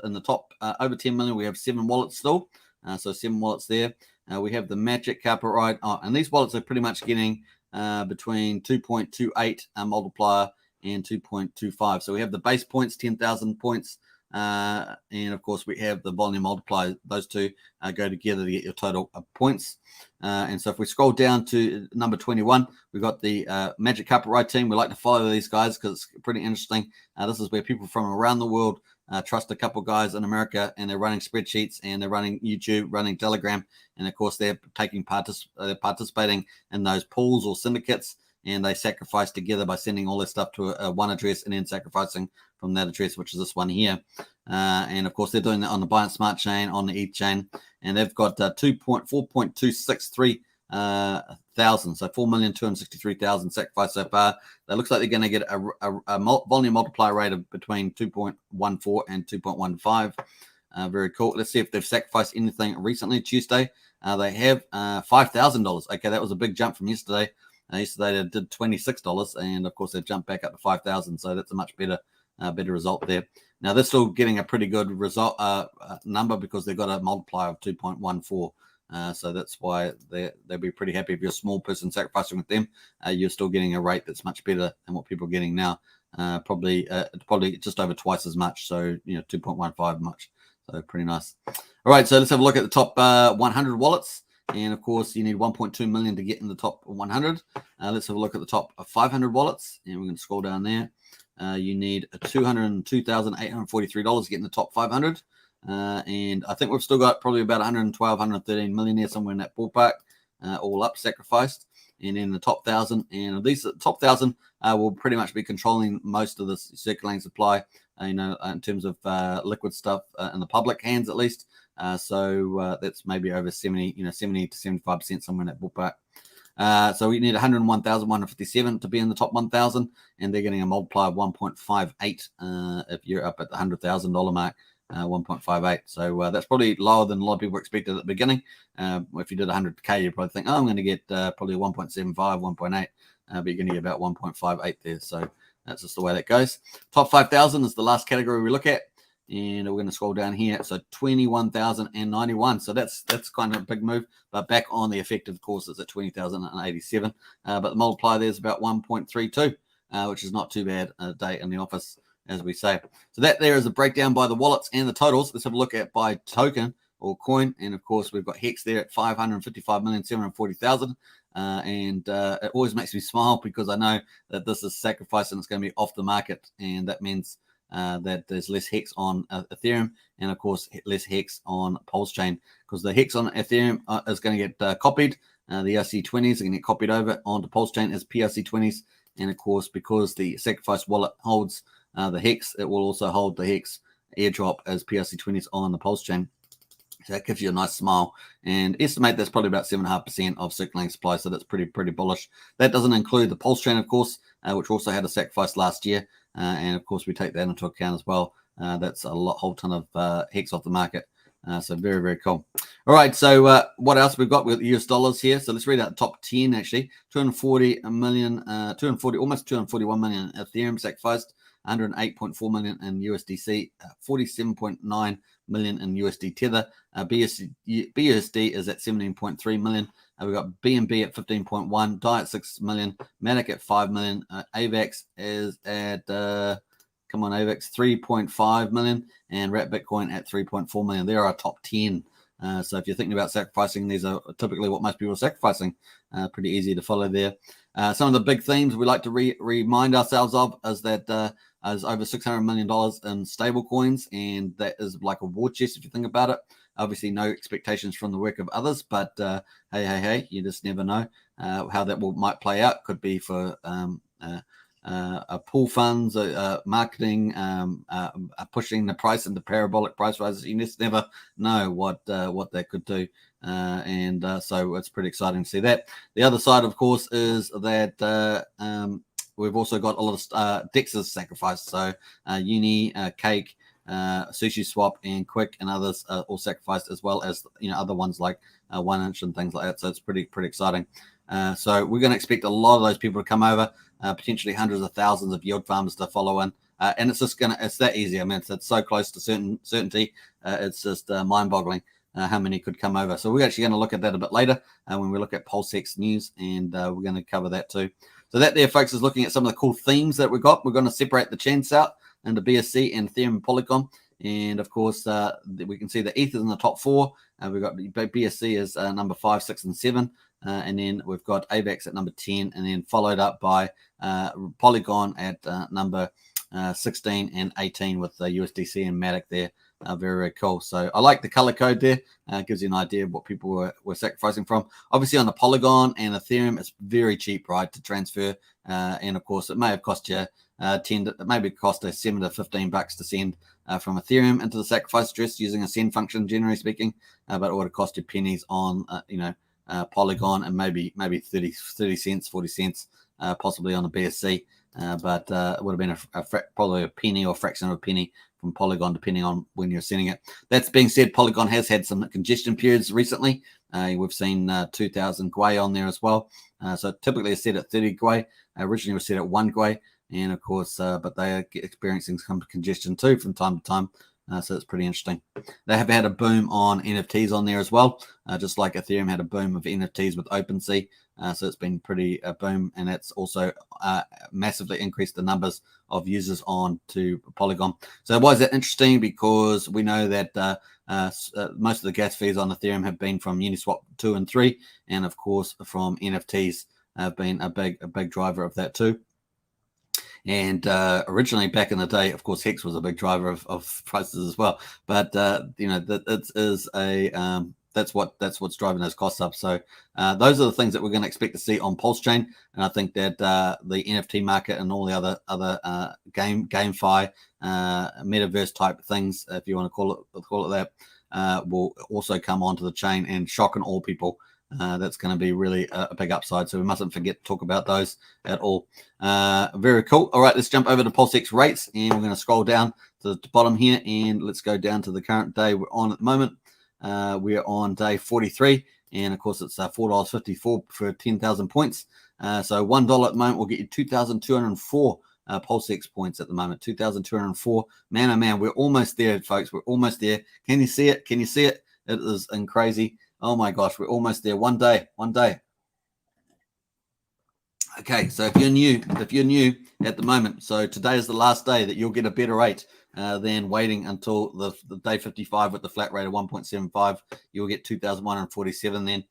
in the top over 10 million, we have 7 wallets still. So 7 wallets there. We have the Magic Copyright, and these wallets are pretty much getting between 2.28 multiplier and 2.25. So we have the base points, 10,000 points, and of course we have the volume multiplier. Those two go together to get your total points. And so if we scroll down to number 21, we've got the Magic Copyright team. We like to follow these guys because it's pretty interesting. This is where people from around the world trust a couple guys in America, and they're running spreadsheets, and they're running YouTube, running Telegram, and of course they're participating in those pools or syndicates, and they sacrifice together by sending all their stuff to one address and then sacrificing from that address, which is this one here. And of course they're doing that on the Binance Smart Chain, on the ETH chain, and they've got 4.263 thousand, so 4,263,000 sacrificed so far. That looks like they're going to get a volume multiplier rate of between 2.14 and 2.15. Very cool. Let's see if they've sacrificed anything recently. Tuesday, they have $5,000. Okay, that was a big jump from yesterday. Yesterday they did $26, and of course they've jumped back up to 5,000. So that's a much better result there. Now they're still getting a pretty good result number, because they've got a multiplier of 2.14. So that's why they'll be pretty happy. If you're a small person sacrificing with them, you're still getting a rate that's much better than what people are getting now probably just over twice as much. So 2.15 much. So pretty nice. All right, so let's have a look at the top 100 wallets. And of course, you need 1.2 million to get in the top 100. Let's have a look at the top 500 wallets, and we're going to scroll down there. You need $202,843 to get in the top 500. And I think we've still got probably about 112, 113 million there, somewhere in that ballpark, all up sacrificed. And in the top 1,000, and these top 1,000 will pretty much be controlling most of the circulating supply, in terms of liquid stuff in the public hands at least. So that's maybe over 70 to 75%, somewhere in that ballpark. So we need 101,157 to be in the top 1,000, and they're getting a multiplier of 1.58 if you're up at the $100,000 mark. 1.58. So that's probably lower than a lot of people expected at the beginning. If you did 100K, you probably think, I'm going to get probably 1.75, 1.8, but you're going to get about 1.58 there. So that's just the way that goes. Top 5,000 is the last category we look at, and we're going to scroll down here. So 21,091. So that's kind of a big move, but back on the effective course, it's at 20,087. But the multiplier there is about 1.32, which is not too bad a day in the office, as we say. So that there is a breakdown by the wallets and the totals. Let's have a look at by token or coin. And of course, we've got Hex there at 555,740,000. And it always makes me smile because I know that this is sacrifice and it's going to be off the market. And that means that there's less Hex on Ethereum and, of course, less Hex on Pulsechain, because the Hex on Ethereum is going to get copied. The ERC20s are going to get copied over onto Pulsechain as PRC20s. And, of course, because the sacrifice wallet holds the Hex, it will also hold the Hex airdrop as PRC20s on the Pulsechain. So that gives you a nice smile, and estimate that's probably about 7.5% of circulating supply. So that's pretty bullish. That doesn't include the Pulsechain, of course, which also had a sacrifice last year. And of course, we take that into account as well. That's a whole ton of Hex off the market. So very, very cool. All right. So what else we've got? We've got US dollars here. So let's read out the top 10 actually. 240 million, almost 241 million Ethereum sacrificed, 108.4 million in USDC, 47.9 million in USD Tether. BUSD is at 17.3 million. We've got BNB at 15.1, DAI at 6 million, Matic at 5 million, AVAX is at AVAX 3.5 million, and Wrap Bitcoin at 3.4 million. There are our top 10. So if you're thinking about sacrificing, these are typically what most people are sacrificing. Pretty easy to follow there. Some of the big themes we like to remind ourselves of is that is over $600 million in stable coins, and that is like a war chest if you think about it. Obviously, no expectations from the work of others, but hey, you just never know how that might play out. Could be for pool funds, marketing, pushing the price into parabolic price rises. You just never know what that could do, and so it's pretty exciting to see that. The other side, of course, is that we've also got a lot of DEXs sacrificed. So Uni, Cake, Sushi Swap, and Quick, and others all sacrificed, as well as other ones like 1inch and things like that. So it's pretty exciting. So we're going to expect a lot of those people to come over, potentially hundreds of thousands of yield farmers to follow in. And it's that easy. I mean, it's so close to certainty. It's just mind-boggling how many could come over. So we're actually going to look at that a bit later when we look at PulseX news, and we're going to cover that too. So that there, folks, is looking at some of the cool themes that we've got. We're going to separate the chains out into BSC and Ethereum and Polygon. And of course, we can see the ETH is in the top 4. We've got BSC is number 5, 6, and 7. And then we've got AVAX at number 10, and then followed up by Polygon at number 16 and 18 with USDC and Matic there. Very, very cool. So I like the color code there. Gives you an idea of what people were sacrificing from. Obviously, on the Polygon and Ethereum, it's very cheap, right, to transfer. And of course, it may have cost you maybe cost us $7 to $15 to send from Ethereum into the sacrifice address using a send function, generally speaking. But it would have cost you pennies on, Polygon, and maybe 30 cents, 40 cents, possibly on the BSC. But it would have been probably a penny or a fraction of a penny from Polygon, depending on when you're sending it. That's being said, Polygon has had some congestion periods recently. We've seen 2,000 Gwei on there as well. So typically it's set at 30 Gwei. Originally it was set at 1 Gwei. And of course, but they are experiencing some congestion too from time to time. So it's pretty interesting. They have had a boom on NFTs on there as well. Just like Ethereum had a boom of NFTs with OpenSea. So it's been pretty boom, and it's also massively increased the numbers of users on to Polygon. So why is that interesting? Because we know that most of the gas fees on Ethereum have been from Uniswap 2 and 3, and of course from NFTs have been a big driver of that too. And originally back in the day, of course, Hex was a big driver of prices as well. But you know, that it is a that's what's driving those costs up. So those are the things that we're going to expect to see on Pulsechain. And I think that the NFT market and all the other GameFi metaverse type things, if you want to call it that, will also come onto the chain and shock and awe people. That's going to be really a big upside. So we mustn't forget to talk about those at all. Very cool. All right, let's jump over to PulseX rates, and we're going to scroll down to the bottom here, and let's go down to the current day we're on at the moment. We're on day 43, and of course it's $4.54 for 10,000 points. So $1 at the moment will get you 2,204 PulseX points at the moment. 2,204. Man, oh man, we're almost there, folks. We're almost there. Can you see it? Can you see it? It is crazy. Oh my gosh, we're almost there. One day. Okay, so if you're new at the moment, so today is the last day that you'll get a better rate than waiting until the day 55 with the flat rate of 1.75. You'll get 2,147 then.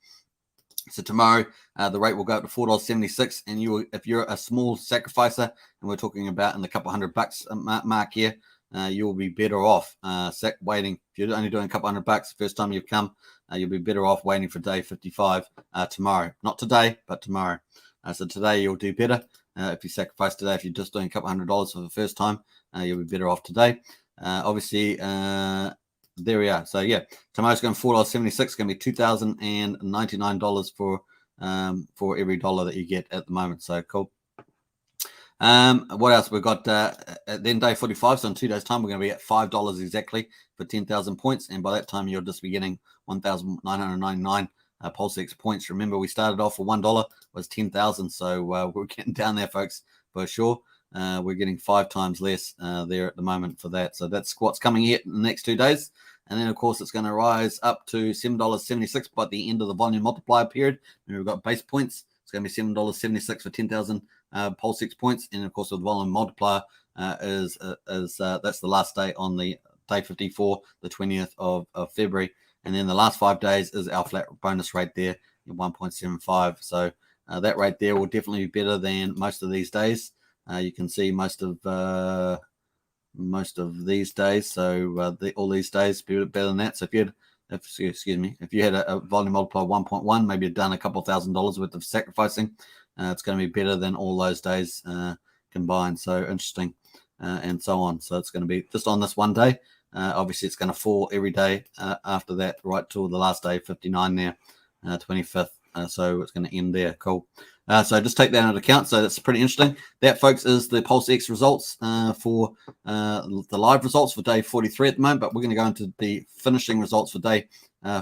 So tomorrow the rate will go up to $4.76, and if you're a small sacrificer, and we're talking about in the couple $100 mark here, you'll be better off waiting. If you're only doing a couple $100 the first time you've come, you'll be better off waiting for day 55 tomorrow. Not today, but tomorrow. So today you'll do better. If you sacrifice today, if you're just doing a couple $100 for the first time, you'll be better off today. Obviously, there we are. So yeah, tomorrow's going $4.76. It's going to be $2,099 for every dollar that you get at the moment. So cool. What else we've got? Then day 45. So in 2 days' time, we're going to be at $5 exactly for 10,000 points, and by that time you'll just be getting 1,999 PulseX points. Remember, we started off for $1 was 10,000, so we're getting down there, folks, for sure. We're getting 5 times less there at the moment for that. So that's what's coming here in the next 2 days. And then, of course, it's going to rise up to $7.76 by the end of the volume multiplier period. And we've got base points. It's going to be $7.76 for 10,000 PulseX points. And, of course, with volume multiplier that's the last day on the day 54, the 20th of February. And then the last 5 days is our flat bonus rate there, 1.75. So that rate there will definitely be better than most of these days. You can see most of these days. So all these days be better than that. So if you had a volume multiplier 1.1, maybe you've done a couple $1,000 worth of sacrificing, it's going to be better than all those days combined. So interesting, and so on. So it's going to be just on this one day. Obviously, it's going to fall every day after that, right till the last day, 59 there, 25th. So it's going to end there. Cool. So just take that into account. So that's pretty interesting. That, folks, is the PulseX results for the live results for day 43 at the moment. But we're going to go into the finishing results for day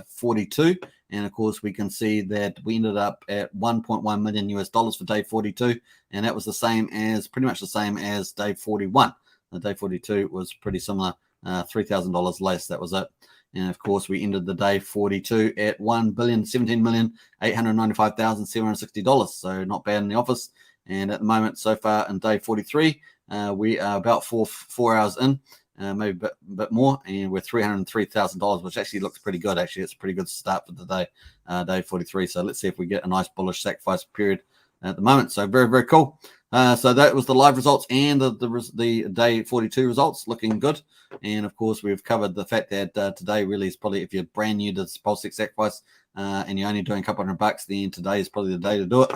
42. And of course, we can see that we ended up at $1.1 million US for day 42. And that was pretty much the same as day 41. Day 42 was pretty similar, $3,000 less. That was it. And of course, we ended the day 42 at $1,017,895,760. So not bad in the office. And at the moment, so far in day 43, we are about four hours in, maybe a bit more, and we're $303,000, which actually looks pretty good. Actually, it's a pretty good start for the day, day 43. So let's see if we get a nice bullish sacrifice period at the moment. So very, very cool. So that was the live results and the day 42 results, looking good. And of course, we've covered the fact that today really is probably, if you're brand new to PulseX Sacrifice and you're only doing a couple $100, then today is probably the day to do it,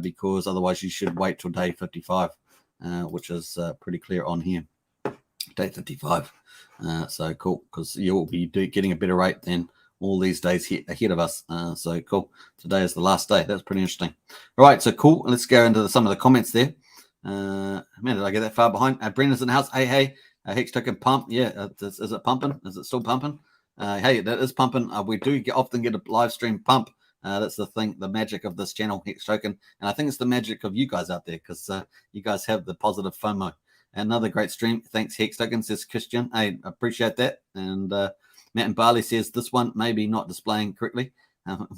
because otherwise you should wait till day 55, which is pretty clear on here. Day 55. So cool, because you'll be getting a better rate than all these days ahead of us. So cool. Today is the last day. That's pretty interesting. All right, so cool. Let's go into some of the comments there. Man, did I get that far behind? Brenda's in the house. Hey, Hex Token pump. Yeah, is it pumping? Is it still pumping? Hey, that is pumping. We do often get a live stream pump. That's the thing, the magic of this channel, Hex Token. And I think it's the magic of you guys out there, because you guys have the positive FOMO. Another great stream. Thanks, Hex Token, says Christian. I appreciate that. And Matt and Barley says this one maybe not displaying correctly.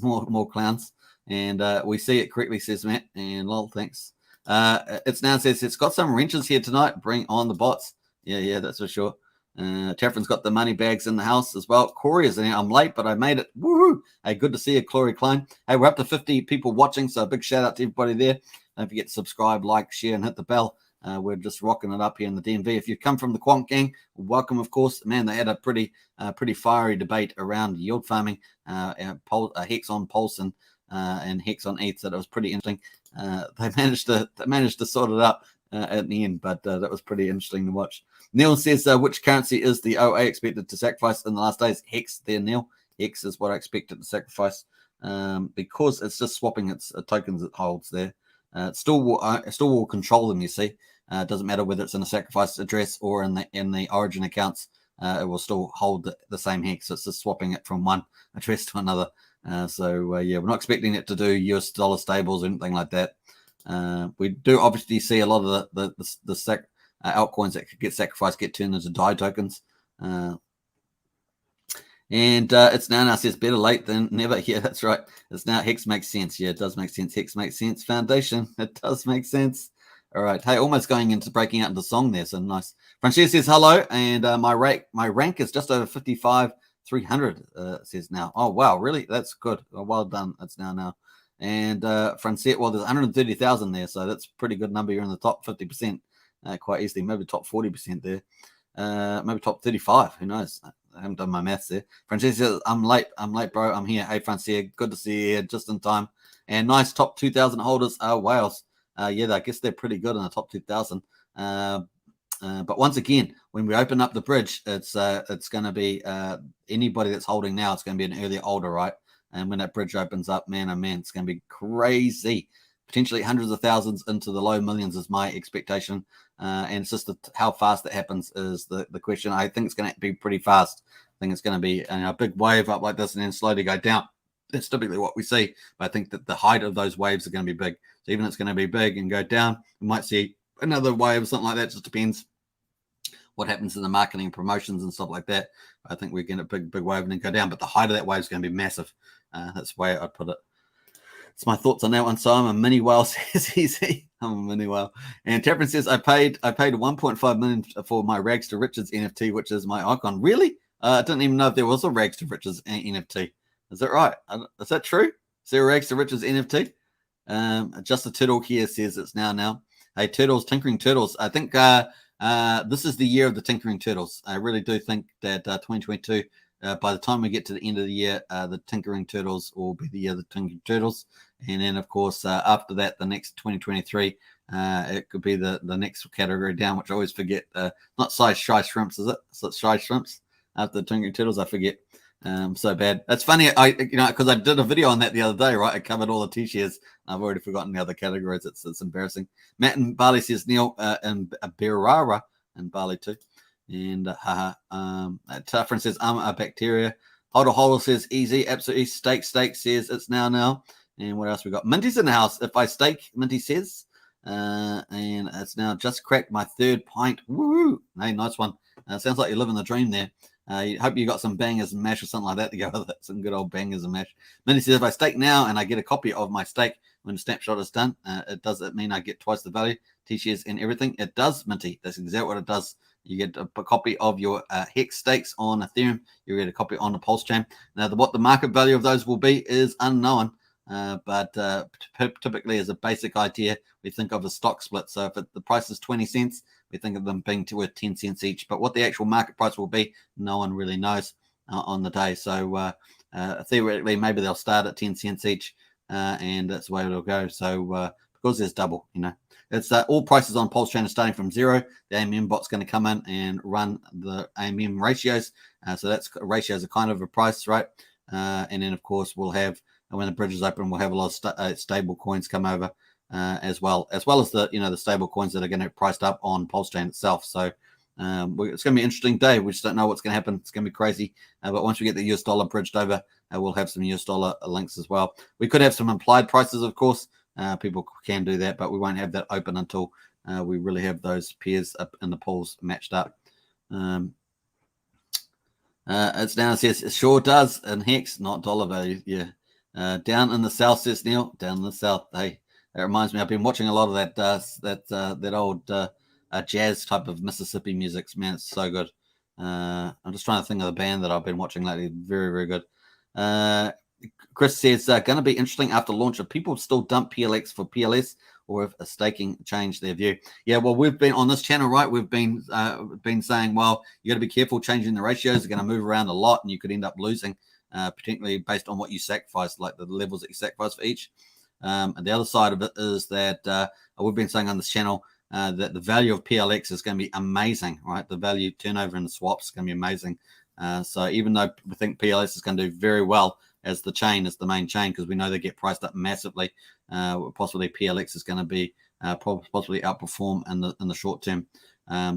More clowns. And we see it correctly, says Matt. And lol, thanks. It's now says it's got some wrenches here tonight. Bring on the bots. Yeah, that's for sure. Taffrin's got the money bags in the house as well. Corey is in here. I'm late, but I made it. Woohoo! Hey, good to see you, Corey Klein. Hey, we're up to 50 people watching, so a big shout out to everybody there. Don't forget to subscribe, like, share, and hit the bell. We're just rocking it up here in the DMV. If you come from the Quant Gang, welcome, of course. Man, they had a pretty fiery debate around yield farming, Hex on Pulse and Hex on ETH. So that was pretty interesting. They managed to sort it out at the end, but that was pretty interesting to watch. Neil says, which currency is the OA expected to sacrifice in the last days? Hex there, Neil. Hex is what I expected to sacrifice because it's just swapping its tokens it holds there. It still will control them, you see. It doesn't matter whether it's in a sacrifice address or in the origin accounts. It will still hold the same hex. It's just swapping it from one address to another. Yeah, we're not expecting it to do US dollar stables or anything like that. We do obviously see a lot of the altcoins that could get sacrificed get turned into DAI tokens. And it's now says better late than never. Yeah, that's right. It's now Hex makes sense. Yeah, it does make sense. Hex makes sense. Foundation, it does make sense. All right. Hey, almost going into breaking out into song there. So nice. Francesca says hello, and my rank is just over 55,300. Says now. Oh wow, really? That's good. Well done. It's now. And Francesca, well, there's 130,000 there, so that's a pretty good number. You're in the top 50%, quite easily. Maybe top 40% there. Maybe top 35. Who knows? I haven't done my maths there. Francesca says, I'm late, bro. I'm here. Hey, Francesca, good to see you here just in time. And nice top 2,000 holders are Wales. Yeah, I guess they're pretty good in the top 2,000. But once again, when we open up the bridge, it's going to be anybody that's holding now. It's going to be an earlier holder, right? And when that bridge opens up, man, oh man, it's going to be crazy. Potentially hundreds of thousands into the low millions is my expectation. And it's just how fast that happens is the question. I think it's going to be pretty fast. I think it's going to be a big wave up like this and then slowly go down. That's typically what we see. But I think that the height of those waves are going to be big. So even if it's going to be big and go down, we might see another wave or something like that. It just depends what happens in the marketing and promotions and stuff like that. I think we're getting a big wave and then go down. But the height of that wave is going to be massive. That's the way I'd put it. It's my thoughts on that one. So I'm a mini whale, says easy. I'm a mini whale. And Tappin says, I paid 1.5 million for my Rags to Riches NFT, which is my icon. Really? I didn't even know if there was a Rags to Riches NFT. Is that right? Is that true? Is there a Rags to Riches NFT? Just a turtle here says it's now. Hey, Turtles, Tinkering Turtles. I think this is the year of the Tinkering Turtles. I really do think that 2022, by the time we get to the end of the year, the Tinkering Turtles will be the year of the Tinkering Turtles. And then, of course, after that, the next 2023, it could be the next category down, which I always forget. Not Shy Shrimps, is it? So it's Shy Shrimps after the Tinkering Turtles. I forget. So bad. That's funny. Because I did a video on that the other day, right? I covered all the T-shares. I've already forgotten the other categories. It's embarrassing. Matt and Bali says Neil and Berara and Bali too. And Taffrin says I'm a bacteria. Holder says easy. Absolutely. Stake says it's now. And what else we got? Minty's in the house. If I stake, Minty says. And it's now just cracked my third pint. Woo! Hey, nice one. Sounds like you're living the dream there. Hope you got some bangers and mash or something like that to go with it. Some good old bangers and mash. Minty says, if I stake now and I get a copy of my stake when the snapshot is done, does it mean I get twice the value, T-shares and everything? It does, Minty. That's exactly what it does. You get a copy of your Hex stakes on Ethereum. You get a copy on the Pulsechain. Now, what the market value of those will be is unknown. But typically, as a basic idea, we think of a stock split. So if the price is 20 cents, we think of them being worth 10 cents each. But what the actual market price will be, no one really knows on the day. So theoretically, maybe they'll start at 10 cents each, and that's the way it'll go. So because there's double, it's all prices on Pulsechain are starting from zero. The AMM bot's going to come in and run the AMM ratios. So that's ratios are kind of a price, right? And then of course we'll have, when the bridge is open, we'll have a lot of stable coins come over as well as the the stable coins that are going to be priced up on Pulsechain itself. So it's going to be an interesting day. We just don't know what's going to happen. It's going to be crazy. But once we get the US dollar bridged over, we'll have some US dollar links as well. We could have some implied prices, of course. People can do that, but we won't have that open until we really have those pairs up in the pools matched up. It's now says it sure does in Hex, not dollar value. Yeah. Down in the south, says Neil. Down in the south. Hey, that reminds me. I've been watching a lot of that old jazz type of Mississippi music. Man, it's so good. I'm just trying to think of the band that I've been watching lately. Very, very good. Chris says, going to be interesting after launch. If people still dump PLX for PLS, or if a staking changed their view. Yeah, well, we've been on this channel, right? We've been saying, well, you got to be careful changing the ratios. They're going to move around a lot, and you could end up losing, particularly based on what you sacrifice, like the levels that you sacrifice for each. And the other side of it is that we've been saying on this channel that the value of PLX is going to be amazing, right? The value turnover in the swaps is going to be amazing. So even though we think PLS is going to do very well as the chain, as the main chain, because we know they get priced up massively, possibly PLX is going to be possibly outperform in the short term.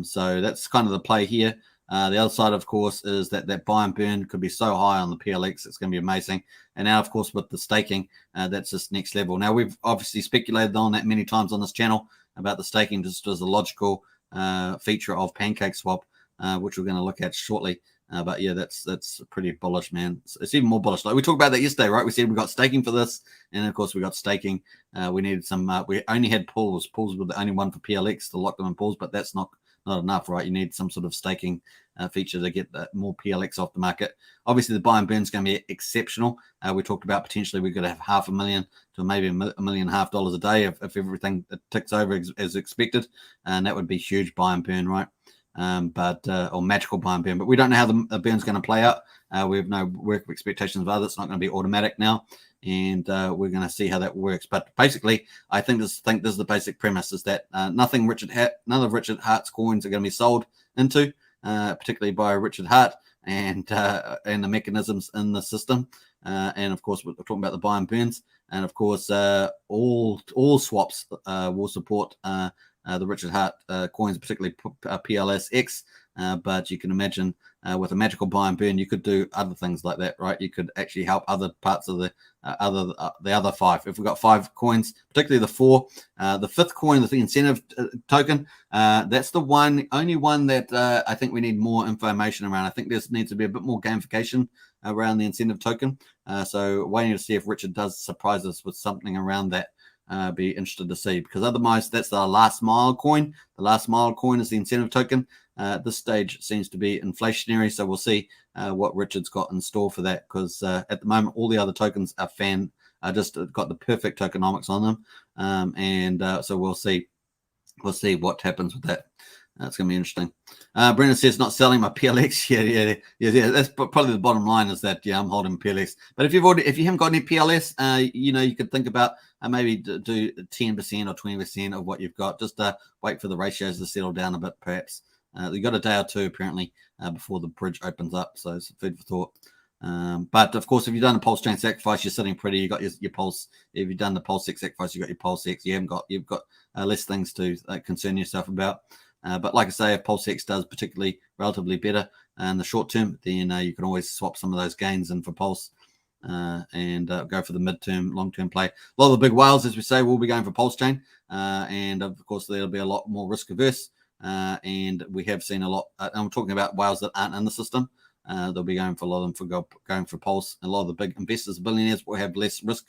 So that's kind of the play here. The other side, of course, is that buy and burn could be so high on the PLX. It's going to be amazing. And now, of course, with the staking, that's just next level. Now, we've obviously speculated on that many times on this channel about the staking just as a logical feature of PancakeSwap, which we're going to look at shortly. But yeah, that's pretty bullish, man. It's even more bullish. Like we talked about that yesterday, right? We said we got staking for this, and of course we got staking. We needed some. We only had pools. Pools were the only one for PLX to lock them in pools, but that's not enough, right? You need some sort of staking feature to get more PLX off the market. Obviously, the buy and burn is going to be exceptional. We talked about potentially we could have $500,000 to maybe $1.5 million a day if everything ticks over as expected, and that would be huge buy and burn, right? Or magical buy and burn, but we don't know how the burn's going to play out. We have no work expectations of others. It's not going to be automatic now, and we're going to see how that works. But basically, I think this is the basic premise: is that none of Richard Hart's coins are going to be sold into, particularly by Richard Hart and the mechanisms in the system. And of course, we're talking about the buy and burns, and of course, all swaps will support the Richard Hart coins, particularly PLSX. But you can imagine with a magical buy and burn, you could do other things like that, right? You could actually help other parts of the other five. If we've got 5 coins, particularly the 4, the 5th coin, the incentive token, that's the only one that I think we need more information around. I think there needs to be a bit more gamification around the incentive token. So waiting to see if Richard does surprise us with something around that. Be interested to see, because otherwise that's the last mile coin. The last mile coin is the incentive token. At this stage seems to be inflationary, so we'll see what Richard's got in store for that, because at the moment all the other tokens are just got the perfect tokenomics on them, so we'll see what happens with that. It's going to be interesting. Brendan says not selling my PLX. Yeah. That's probably the bottom line, is that I'm holding PLX. But if you haven't got any PLS, you could think about maybe do 10% or 20% of what you've got. Just wait for the ratios to settle down a bit, perhaps. You've got a day or two apparently before the bridge opens up, so it's food for thought. But of course, if you've done a Pulsechain sacrifice, you're sitting pretty. You got your Pulse. If you've done the PulseX sacrifice, you got your PulseX. You've got less things to concern yourself about. But like I say, if PulseX does particularly relatively better in the short term, then you can always swap some of those gains in for Pulse and go for the midterm, long-term play. A lot of the big whales, as we say, will be going for Pulsechain, and of course there'll be a lot more risk averse. And we have seen a lot. I'm talking about whales that aren't in the system. They'll be going for a lot of them going for Pulse. A lot of the big investors, billionaires, will have less risk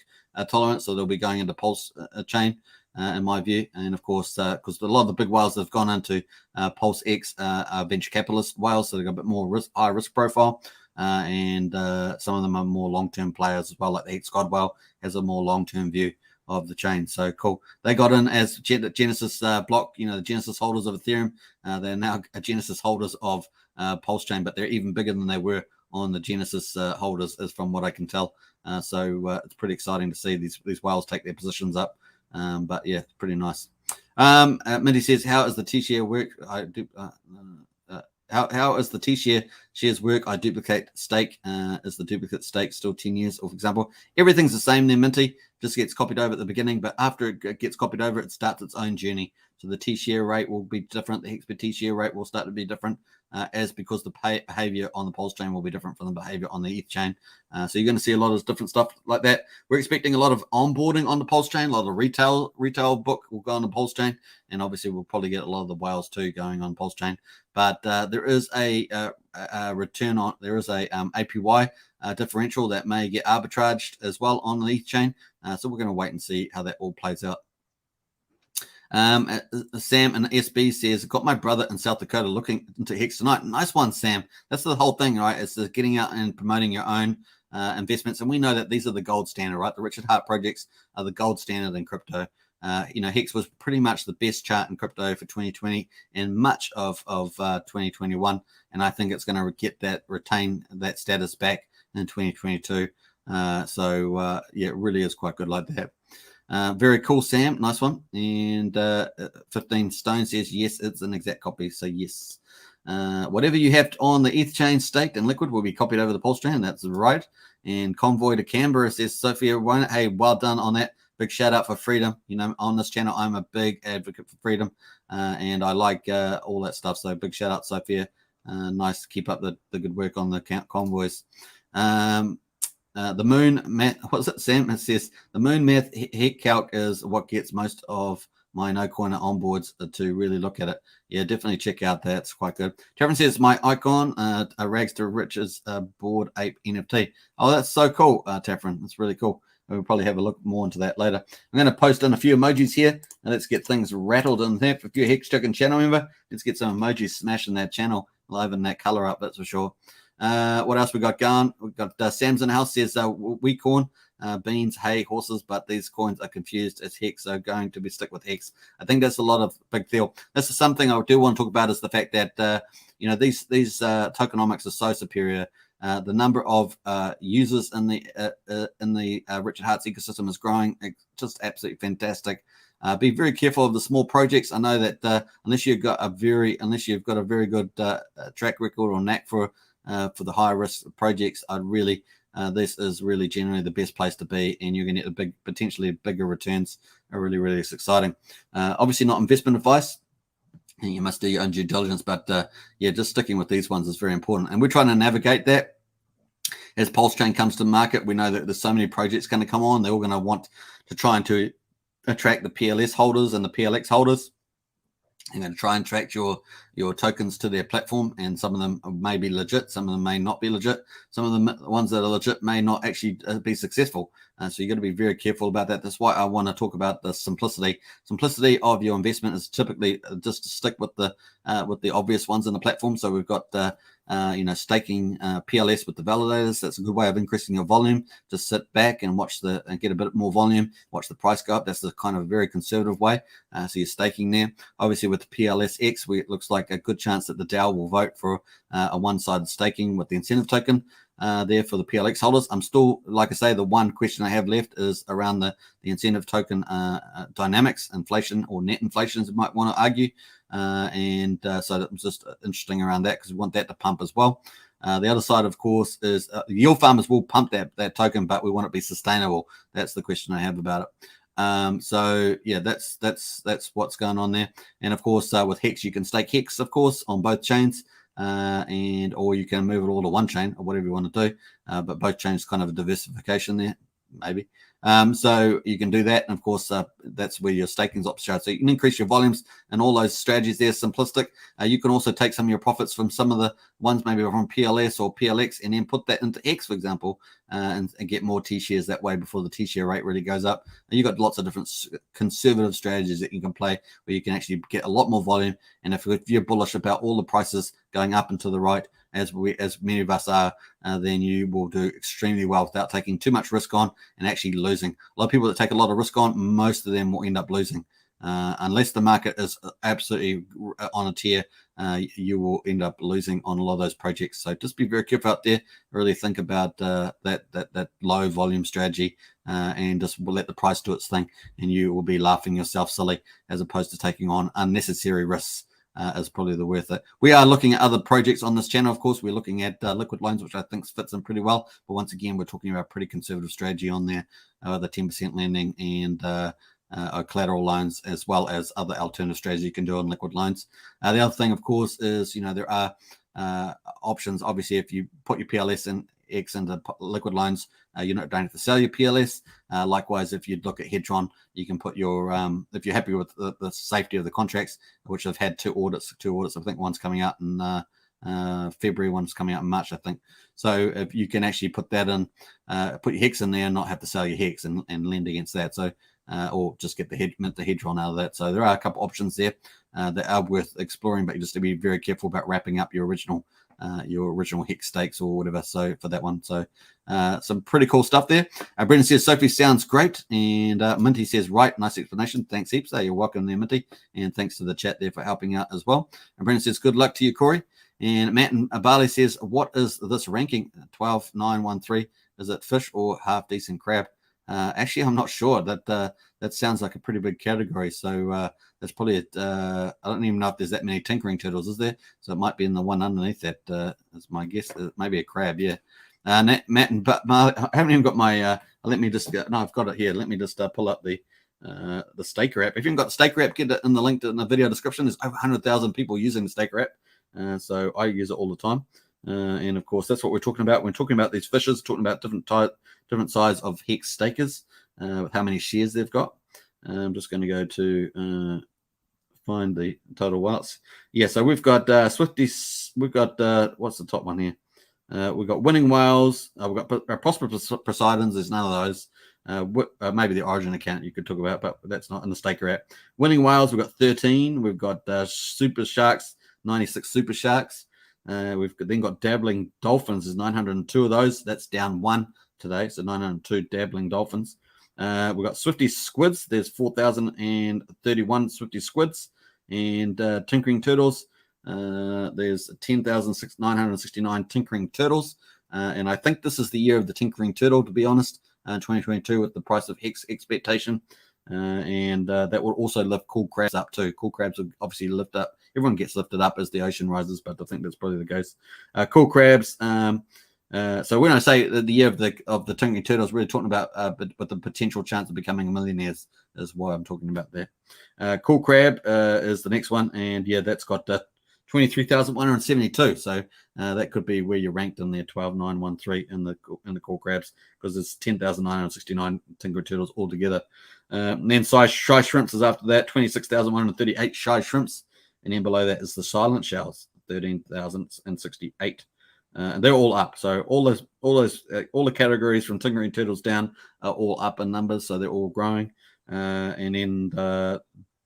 tolerance, so they'll be going into Pulse chain. In my view, and of course, because a lot of the big whales that have gone into PulseX are venture capitalist whales, so they've got a bit more high risk profile, and some of them are more long-term players as well. Like the Hex whale has a more long-term view of the chain. So cool. They got in as Genesis block, the Genesis holders of Ethereum. They're now Genesis holders of Pulsechain, but they're even bigger than they were on the Genesis holders, as from what I can tell. So it's pretty exciting to see these whales take their positions up. But yeah, it's pretty nice. Mindy says, how is the T-share work? How is the T-share shares work? I duplicate stake. Is the duplicate stake still 10 years? Or for example, everything's the same there, Minty. Just gets copied over at the beginning, but after it gets copied over, it starts its own journey. So the T-share rate will be different. The HexBit T-share rate will start to be different. as because the behavior on the Pulsechain will be different from the behavior on the ETH chain. So you're going to see a lot of different stuff like that. We're expecting a lot of onboarding on the Pulsechain. A lot of retail book will go on the Pulsechain, and obviously we'll probably get a lot of the whales too going on Pulsechain. But there is a return on, there is a APY differential that may get arbitraged as well on the ETH chain. So we're going to wait and see how that all plays out. Sam and SB says, got my brother in South Dakota looking into Hex tonight. Nice one, Sam. That's the whole thing, right? It's getting out and promoting your own investments. And we know that these are the gold standard, right? The Richard Hart projects are the gold standard in crypto. Hex was pretty much the best chart in crypto for 2020 and much of 2021. And I think it's going to retain that status back in 2022. Yeah, it really is quite good like that. Very cool, Sam. Nice one. And 15 Stone says, yes, it's an exact copy. So yes, whatever you have on the ETH chain staked and liquid will be copied over the Pulsechain. That's right. And Convoy to Canberra says, Sophia, hey, well done on that. Big shout out for freedom. On this channel, I'm a big advocate for freedom, and I like all that stuff. So big shout out, Sophia. Nice to keep up the good work on the convoys. The moon math, what's it, Sam? It says the moon math hex calc is what gets most of my no coiner onboards to really look at it. Yeah, definitely check out that. It's quite good. Tavern says my icon, a rags to riches Bored Ape NFT. Oh, that's so cool, Tavern. That's really cool. We'll probably have a look more into that later. I'm going to post in a few emojis here, and let's get things rattled in there. If you're a Hex Token channel member, let's get some emojis smashing that channel, liven that color up, that's for sure. What else we got going? We've got Sam's in the house says wheat corn, beans, hay, horses, but these coins are confused as Hex, so going to be stick with Hex. I think that's a lot of big deal. This is something I do want to talk about, is the fact that these tokenomics are so superior. The number of users in the Richard Hart's ecosystem is growing. It's just absolutely fantastic. Be very careful of the small projects. I know that unless you've got a very good track record or knack for the higher risk projects, this is really generally the best place to be, and you're going to get potentially bigger returns. Are really, really exciting. Obviously not investment advice, and you must do your own due diligence, but yeah, just sticking with these ones is very important, and we're trying to navigate that. As Pulsechain comes to market, we know that there's so many projects going to come on. They're all going to want to try and to attract the PLS holders and the PLX holders. They're going to try and attract your tokens to their platform, and some of them may be legit, some of them may not be legit. Some of the ones that are legit may not actually be successful. So you've got to be very careful about that. That's why I want to talk about the simplicity. Simplicity of your investment is typically just to stick with the obvious ones in the platform. So we've got staking PLS with the validators. That's a good way of increasing your volume. Just sit back and get a bit more volume, watch the price go up. That's the kind of very conservative way. So you're staking there. Obviously with the PLSX, it looks like a good chance that the DAO will vote for a one-sided staking with the incentive token there for the PLX holders. I'm still, like I say, the one question I have left is around the incentive token dynamics, inflation or net inflation, as you might want to argue. So it's just interesting around that, because we want that to pump as well. The other side, of course, is yield farmers will pump that token, but we want it to be sustainable. That's the question I have about it. So yeah, that's what's going on there. And of course, with Hex, you can stake Hex, of course, on both chains, or you can move it all to one chain or whatever you want to do. But both chains kind of a diversification there, maybe. So you can do that, and of course that's where your staking options are. So you can increase your volumes and all those strategies there. Simplistic. You can also take some of your profits from some of the ones maybe from PLS or PLX, and then put that into X, for example, and get more T-shares that way before the T-share rate really goes up. And you've got lots of different conservative strategies that you can play, where you can actually get a lot more volume. And if you're bullish about all the prices going up and to the right, as many of us are, then you will do extremely well without taking too much risk on and actually losing. A lot of people that take a lot of risk on, most of them will end up losing. Unless the market is absolutely on a tear, you will end up losing on a lot of those projects. So just be very careful out there. Really think about that low volume strategy, and just let the price do its thing, and you will be laughing yourself silly, as opposed to taking on unnecessary risks. Is probably the worth it. We are looking at other projects on this channel. Of course, we're looking at liquid loans, which I think fits in pretty well. But once again, we're talking about pretty conservative strategy on there, the 10% lending and collateral loans, as well as other alternative strategies you can do on liquid loans. The other thing, of course, is there are options. Obviously, if you put your PLS and X into liquid loans, you don't have to sell your PLS. Likewise, if you look at Hedron, you can put your if you're happy with the safety of the contracts, which have had two audits. I think one's coming out in February, one's coming out in March, I think. So if you can actually put that in, put your Hex in there and not have to sell your Hex and lend against that. So or just get the Hedron out of that. So there are a couple options there that are worth exploring, but you just have to be very careful about wrapping up your original Hex stakes or whatever. So for that one, so some pretty cool stuff there. Brendan says Sophie sounds great, and Minty says right, nice explanation. Thanks heaps. You're welcome there, Minty, and thanks to the chat there for helping out as well. And Brendan says good luck to you, Corey. And Matt and Bali says, what is this ranking? 12,913. Is it fish or half decent crab? Actually, I'm not sure. That sounds like a pretty big category. So that's probably I don't even know if there's that many tinkering turtles, is there? So it might be in the one underneath that. That's my guess. Maybe a crab, yeah. Matt and I haven't even got my. Let me just. No, I've got it here. Let me just pull up the Staker app. If you haven't got the Staker app, get it in the link in the video description. There's over 100,000 people using the Staker app, so I use it all the time. And of course, that's what we're talking about. We're talking about these fishes, talking about different size of Hex stakers, with how many shares they've got. I'm just going to go to find the total whales. Yeah, so we've got Swifties. We've got what's the top one here? We've got Winning Whales. We've got Prosperous Poseidons. There's none of those. Maybe the Origin account you could talk about, but that's not in the Staker app. Winning Whales, we've got 13. We've got Super Sharks, 96 Super Sharks. We've then got Dabbling Dolphins. There's 902 of those. That's down one today, so 902 Dabbling Dolphins. We've got Swifty Squids. There's 4,031 Swifty Squids. And Tinkering Turtles. There's 10,969 Tinkering Turtles. And I think this is the year of the Tinkering Turtle, to be honest, 2022 with the price of Hex expectation. And that will also lift Cool Crabs up too. Cool Crabs will obviously lift up. Everyone gets lifted up as the ocean rises, but I think that's probably the case. Cool Crabs. So when I say the year of the Tinkering Turtles, we're really talking about but the potential chance of becoming millionaires is why I'm talking about there. Cool Crab is the next one, and yeah, that's got 23,172. So that could be where you're ranked in there, 12,913 in the Cool Crabs, because there's 10,969 Tinkering Turtles altogether. And then Shy Shrimps is after that, 26,138 Shy Shrimps. And then below that is the Silent Shells, 13,068. And they're all up. So all the categories from Tinkering Turtles down are all up in numbers. So they're all growing. And then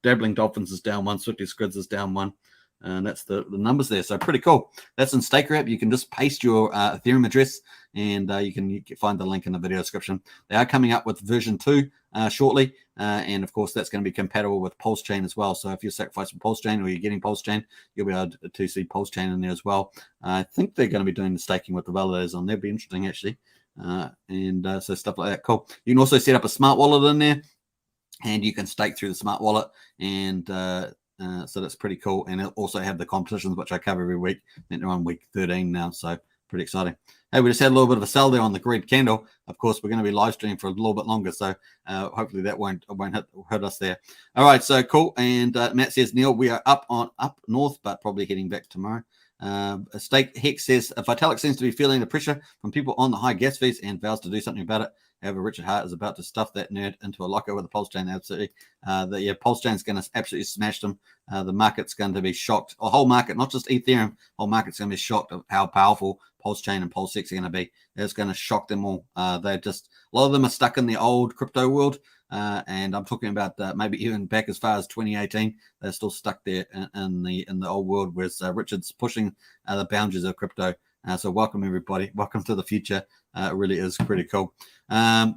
Dabbling Dolphins is down one. Swifty Squids is down one. And that's the numbers there. So pretty cool. That's in Staker app. You can just paste your Ethereum address, and you can find the link in the video description. They are coming up with version 2 shortly. And of course, that's going to be compatible with Pulsechain as well. So if you're sacrificing Pulsechain or you're getting Pulsechain, you'll be able to see Pulsechain in there as well. I think they're going to be doing the staking with the validators on there. Be interesting, actually. So stuff like that. Cool. You can also set up a smart wallet in there, and you can stake through the smart wallet. And so that's pretty cool. And it'll also have the competitions, which I cover every week. I think they're on week 13 now, so pretty exciting. Hey, we just had a little bit of a sell there on the Greed Candle. Of course, we're going to be live streaming for a little bit longer, so hopefully that won't hurt us there. All right, so cool. And Matt says, Neil, we are up north, but probably heading back tomorrow. Stake Hex says, Vitalik seems to be feeling the pressure from people on the high gas fees and vows to do something about it. However, Richard Hart is about to stuff that nerd into a locker with a Pulsechain. Absolutely. Pulsechain is going to absolutely smash them. The market's going to be shocked. The whole market, not just Ethereum, whole market's going to be shocked at how powerful Pulsechain and PulseX are going to be. It's going to shock them all. They're just, a lot of them are stuck in the old crypto world. And I'm talking about maybe even back as far as 2018. They're still stuck there in the old world, whereas Richard's pushing the boundaries of crypto. So welcome, everybody. Welcome to the future. It really is pretty cool. I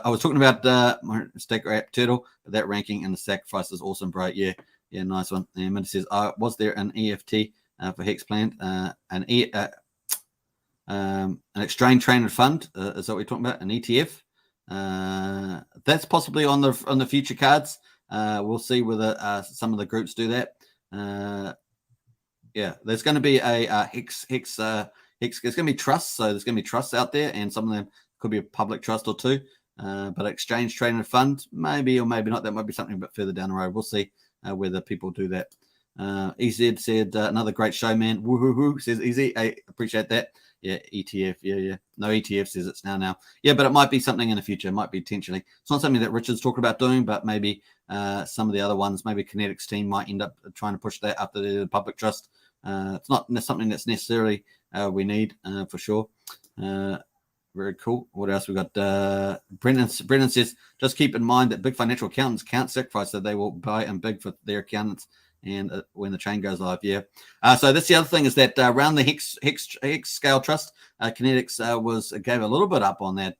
was talking about my Staker app Turtle, but that ranking and the sacrifice is awesome, bro. Yeah, nice one. And Minty says, was there an EFT for Hex planned? An exchange traded fund? Is that what we're talking about? An ETF? That's possibly on the future cards. We'll see whether some of the groups do that. Yeah, there's going to be a Hex. There's going to be trusts, so there's going to be trusts out there, and some of them could be a public trust or two. But exchange traded fund, maybe or maybe not. That might be something a bit further down the road. We'll see whether people do that. EZ said, another great show, man. Woohoo, says EZ. I appreciate that. Yeah, ETF. Yeah. No, ETF says it's now. Yeah, but it might be something in the future. It might be potentially. It's not something that Richard's talking about doing, but maybe some of the other ones, maybe Kinetic's team might end up trying to push that after the public trust. It's not something that's necessarily we need for sure. Very cool. What else we got? Brendan says, just keep in mind that big financial accountants can't sacrifice, so they will buy and big for their accountants. And when the chain goes live, yeah. So that's the other thing is that around the Hex Scale Trust, Kinetics gave a little bit up on that.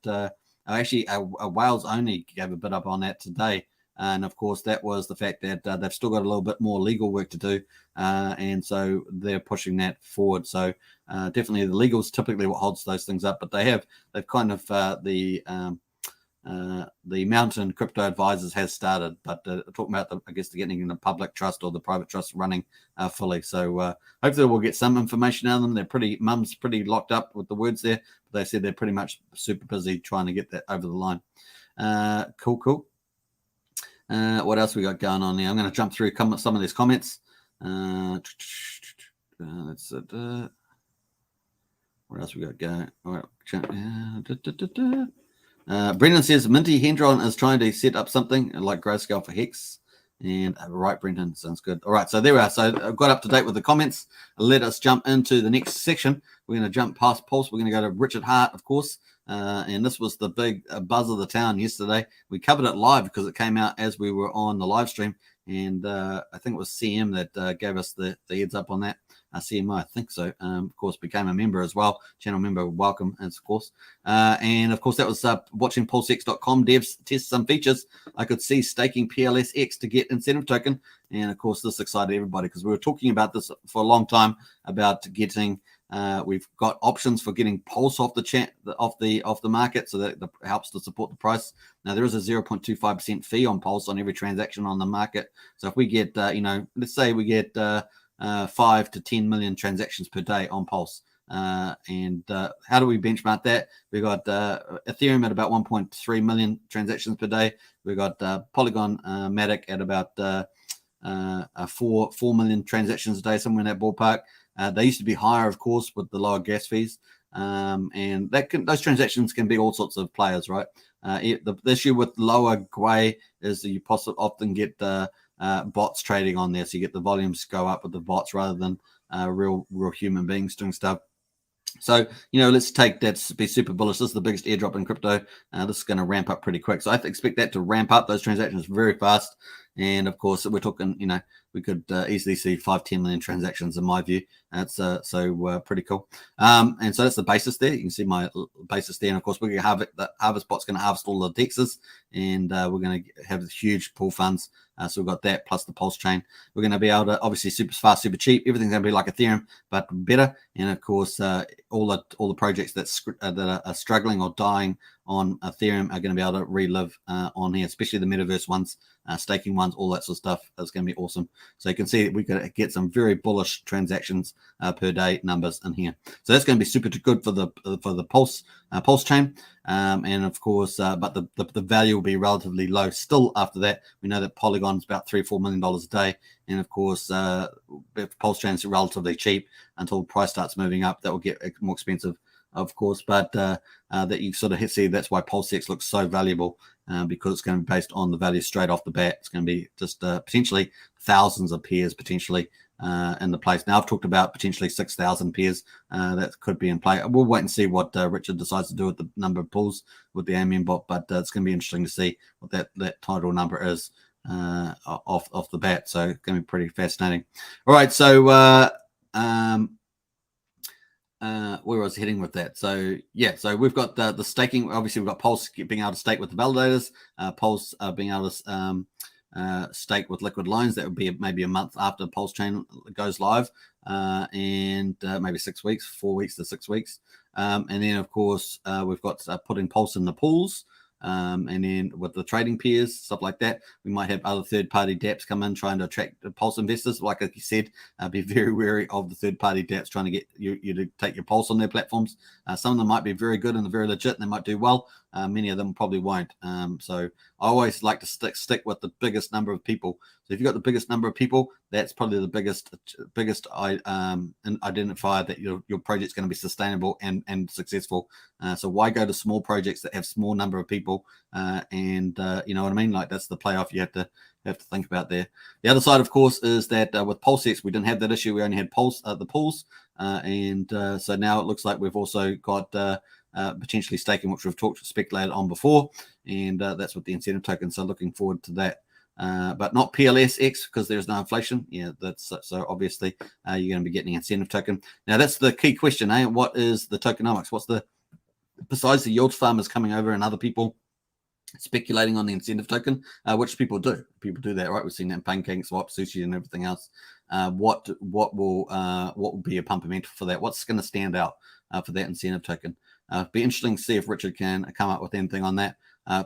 Actually, Wales only gave a bit up on that today. And of course, that was the fact that they've still got a little bit more legal work to do. And so they're pushing that forward. So definitely the legal is typically what holds those things up. But they've kind of the Mountain Crypto Advisors has started, but talking about the getting in the public trust or the private trust running fully. So hopefully we'll get some information out of them. They're Mum's pretty locked up with the words there, but they said they're pretty much super busy trying to get that over the line. Cool. What else we got going on now? I'm going to jump through some of these comments. That's it. What else we got going? All right. Brendan says Minty Hendron is trying to set up something like Grayscale for Hex. And right, Brendan, sounds good. All right, so there we are. So I've got up to date with the comments. Let us jump into the next section. We're going to jump past Pulse. We're going to go to Richard Hart, of course. And this was the big buzz of the town yesterday. We covered it live because it came out as we were on the live stream. And I think it was CM that gave us the heads up on that. CMI, I think so. Of course, became a member as well. Channel member, welcome, of course. And of course, that was watching PulseX.com devs test some features. I could see staking PLSX to get incentive token. And of course, this excited everybody because we were talking about this for a long time about getting. We've got options for getting Pulse off the market, so that helps to support the price. Now there is a 0.25% fee on Pulse on every transaction on the market. So if we get, let's say we get 5 to 10 million transactions per day on Pulse. And how do we benchmark that? We've got Ethereum at about 1.3 million transactions per day. We've got Polygon Matic at about 4 million transactions a day, somewhere in that ballpark. They used to be higher, of course, with the lower gas fees. And those transactions can be all sorts of players, right? The issue with lower Gwei is that you often get bots trading on there. So you get the volumes go up with the bots rather than real human beings doing stuff. So, let's take that to be super bullish. This is the biggest airdrop in crypto. This is going to ramp up pretty quick. So I expect that to ramp up those transactions very fast. And of course, we're talking, we could easily see 5-10 million transactions in my view. That's pretty cool. And so that's the basis there. You can see my basis there. And of course, we're going to have the harvest bot's going to harvest all the dexes, and we're going to have huge pool funds. So we've got that plus the Pulse chain. We're going to be able to obviously super fast, super cheap. Everything's going to be like Ethereum, but better. And of course, all the projects that are struggling or dying on Ethereum are going to be able to relive on here, especially the metaverse ones, staking ones, all that sort of stuff. That's going to be awesome. So you can see we could get some very bullish transactions per day numbers in here. So that's going to be super good for the Pulse chain. And of course, but the value will be relatively low still after that. We know that Polygon's about $3-4 million a day. And of course, Pulse chain is relatively cheap until the price starts moving up. That will get more expensive, of course, but that you sort of see that's why PulseX looks so valuable, because it's going to be based on the value straight off the bat. It's going to be just potentially thousands of pairs potentially in the place. Now I've talked about potentially 6,000 pairs that could be in play. We'll wait and see what Richard decides to do with the number of pools with the AMM bot, but it's going to be interesting to see what that total number is off the bat. So it's going to be pretty fascinating. All right, so where I was heading with that. So yeah, so we've got the staking. Obviously, we've got Pulse being able to stake with the validators, Pulse being able to stake with liquid loans. That would be maybe a month after Pulse chain goes live, and maybe 6 weeks, 4 weeks to 6 weeks. And then of course we've got putting Pulse in the pools. And then with the trading peers, stuff like that, we might have other third-party dApps come in trying to attract Pulse investors. Like you said, be very wary of the third-party dApps trying to get you to take your Pulse on their platforms. Some of them might be very good and very legit, and they might do well. Many of them probably won't. So I always like to stick with the biggest number of people. So if you've got the biggest number of people, that's probably the biggest identifier that your project's going to be sustainable and successful. So why go to small projects that have small number of people? You know what I mean? Like, that's the playoff you have to think about there. The other side, of course, is that with PulseX, we didn't have that issue. We only had the pools. So now it looks like we've also got potentially staking, which we've speculated on before, and that's with the incentive token. So looking forward to that. But not PLSX because there's no inflation. Yeah, that's so obviously you're going to be getting an incentive token. Now that's the key question, eh? What is the tokenomics? Besides the yield farmers coming over and other people speculating on the incentive token, which people do that, right? We've seen that in Pancake Swap, Sushi, and everything else. What will be a fundamental for that? What's going to stand out for that incentive token? It'd be interesting to see if Richard can come up with anything on that.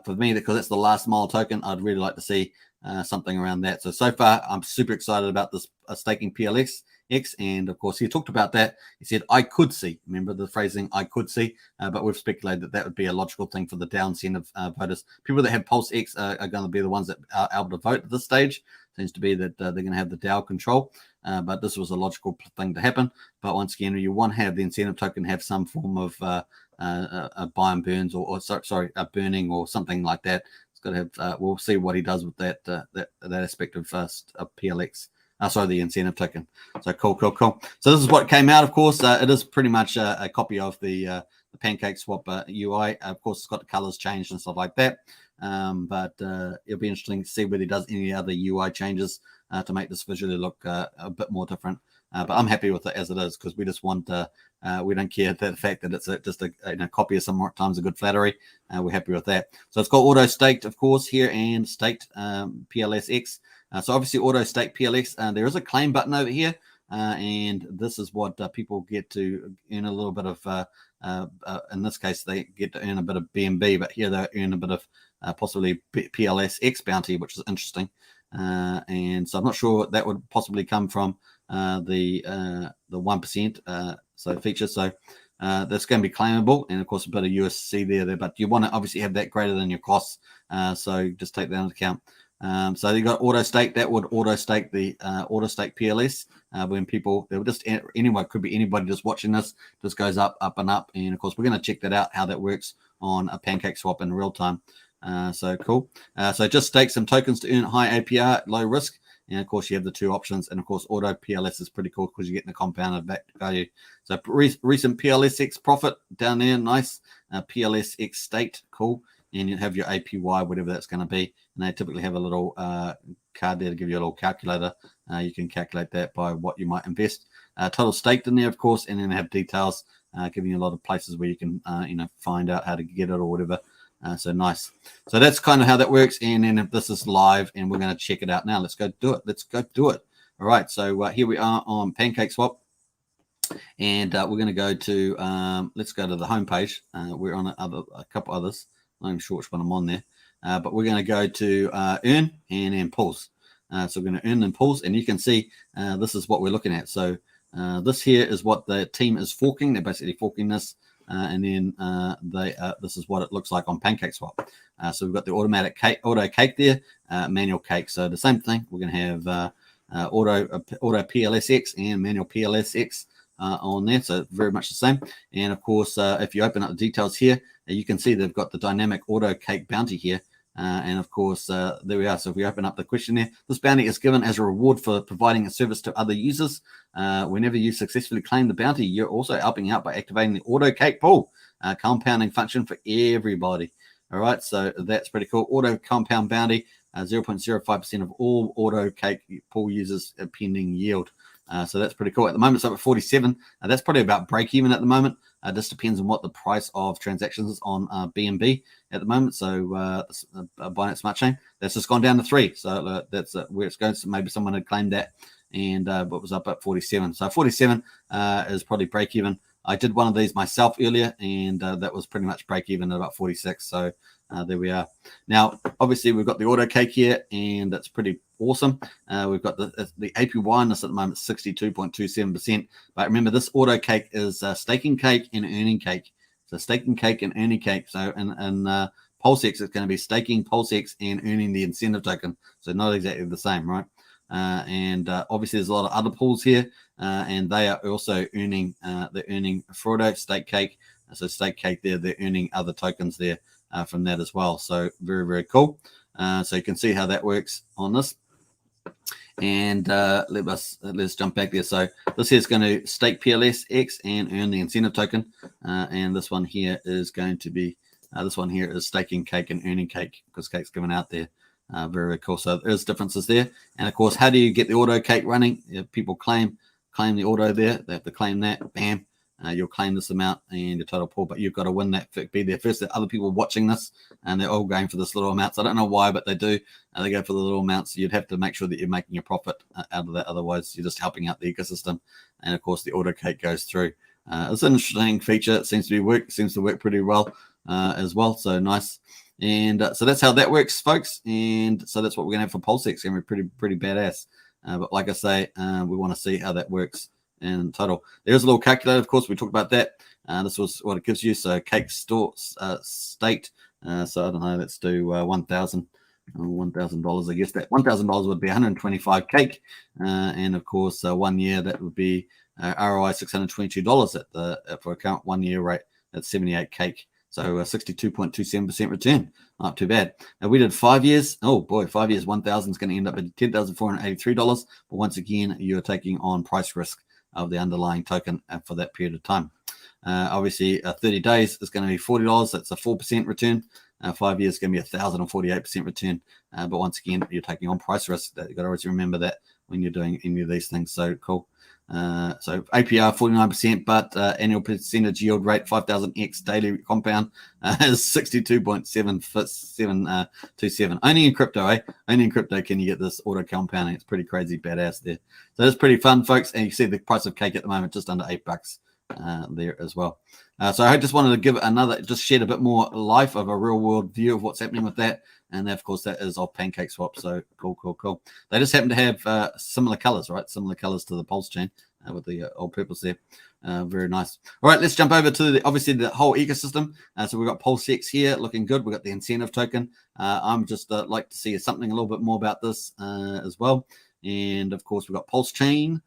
For me, because that's the last mile token, I'd really like to see something around that. So far, I'm super excited about this staking PLSX. And of course, he talked about that. He said, I could see, remember the phrasing, I could see, but we've speculated that would be a logical thing for the DAO incentive voters. People that have PulseX are going to be the ones that are able to vote at this stage. Seems to be that they're going to have the DAO control, but this was a logical thing to happen. But once again, you want to have the incentive token have some form of buy and burns or burning or something like that. It's got to have. We'll see what he does with that aspect of PLX. The incentive token. So cool. So this is what came out. Of course, it is pretty much a copy of the Pancake Swap UI. Of course, it's got the colors changed and stuff like that. But it'll be interesting to see whether he does any other UI changes to make this visually look a bit more different. But I'm happy with it as it is because we just want we don't care the fact that it's just a copy of sometimes a good flattery. We're happy with that. So it's got auto staked, of course, here and staked PLSX. So obviously auto stake PLX. There is a claim button over here, and this is what people get to earn a little bit of. In this case, they get to earn a bit of BNB, but here they earn a bit of possibly PLSX bounty, which is interesting. And so I'm not sure that would possibly come from the 1% feature. So that's going to be claimable, and of course a bit of USC there. But you want to obviously have that greater than your costs. So just take that into account. So you got auto stake. That would auto stake the auto stake PLS when people, they would just, anyone, could be anybody just watching this, just goes up and up. And of course we're going to check that out, how that works on a Pancake Swap in real time. So cool. So just stake some tokens to earn high APR, low risk. And of course you have the two options. And of course auto PLS is pretty cool because you're getting the compounded back value. So recent PLSX profit down there, nice. PLSX staked, cool. And you have your APY, whatever that's going to be. And they typically have a little card there to give you a little calculator. You can calculate that by what you might invest. Total staked in there, of course, and then they have details giving you a lot of places where you can, find out how to get it or whatever. So nice. So that's kind of how that works. And then if this is live, and we're going to check it out now. Let's go do it. All right. So here we are on Pancake Swap. And we're going to go to, let's go to the homepage. We're on a couple others. I'm not sure which one I'm on there. But we're going to go to earn and then pulse. So we're going to earn and pulse. And you can see this is what we're looking at. So this here is what the team is forking. They're basically forking this. And then this is what it looks like on Pancake Swap. So we've got the automatic auto cake there, manual cake. So the same thing. We're going to have auto PLSX and manual PLSX on there. So very much the same. And of course, if you open up the details here, you can see they've got the dynamic auto cake bounty here. And of course, there we are. So if we open up the questionnaire, this bounty is given as a reward for providing a service to other users. Whenever you successfully claim the bounty, you're also helping out by activating the auto cake pool compounding function for everybody. All right, so that's pretty cool. Auto compound bounty, 0.05% of all auto cake pool users pending yield. So that's pretty cool. At the moment, it's up at 47. That's probably about break even at the moment. This depends on what the price of transactions is on BNB at the moment. So Binance Smart Chain, that's just gone down to 3. So that's where it's going. So maybe someone had claimed that, and but was up at 47. So 47 is probably break even. I did one of these myself earlier, and that was pretty much break even at about 46. So there we are. Now, obviously, we've got the auto cake here, and that's pretty awesome. We've got the APY on this at the moment, 62.27%. But remember, this auto cake is staking cake and earning cake. So staking cake and earning cake. So in PulseX, it's going to be staking PulseX and earning the incentive token. So not exactly the same, right? Obviously, there's a lot of other pools here, and they are also earning. They're earning Frodo stake cake. So stake cake there, they're earning other tokens there from that as well. So very, very cool. So you can see how that works on this. And let's jump back there. So this here is going to stake PLSX and earn the incentive token. And this one here is going to be this one here is staking cake and earning cake, because cake's given out there. Very, very cool. So there's differences there. And of course, how do you get the auto cake running? People claim the auto there. They have to claim that. Bam. You'll claim this amount and your total pool, but you've got to win that, be there first. There are other people watching this, and they're all going for this little amounts. I don't know why, but they do. They go for the little amounts. You'd have to make sure that you're making a profit out of that. Otherwise, you're just helping out the ecosystem. And of course, the auto cake goes through. It's an interesting feature. It seems to work pretty well as well. So nice. And so that's how that works, folks. And so that's what we're gonna have for PulseX, and we're pretty badass. But like I say, we want to see how that works in total. There's a little calculator, of course. We talked about that. This was what it gives you. So cake store staked. So I don't know. Let's do $1,000. I guess that $1,000 would be 125 cake, and of course 1 year that would be ROI $622 at the for account 1 year rate at 78 cake. So 62.27% return. Not too bad. Now we did 5 years. Oh boy, 5 years, 1,000 is going to end up at $10,483. But once again, you're taking on price risk of the underlying token for that period of time. Obviously, 30 days is going to be $40. That's a 4% return. 5 years is going to be 1,048% return. But once again, you're taking on price risk. You've got to always remember that when you're doing any of these things. So cool. So APR 49%, but annual percentage yield rate 5,000x daily compound is 62.727. Only in crypto, eh? Only in crypto can you get this auto compounding. It's pretty crazy badass there. So it's pretty fun, folks. And you see the price of cake at the moment just under $8 there as well. So I just wanted to give just shed a bit more life of a real world view of what's happening with that. And of course, that is off Pancake Swap. So cool. They just happen to have similar colors, right? Similar colors to the Pulsechain with the old purples there. Very nice. All right, let's jump over to obviously the whole ecosystem. So we've got PulseX here looking good. We've got the incentive token. I'm just like to see something a little bit more about this as well. And of course, we've got Pulsechain.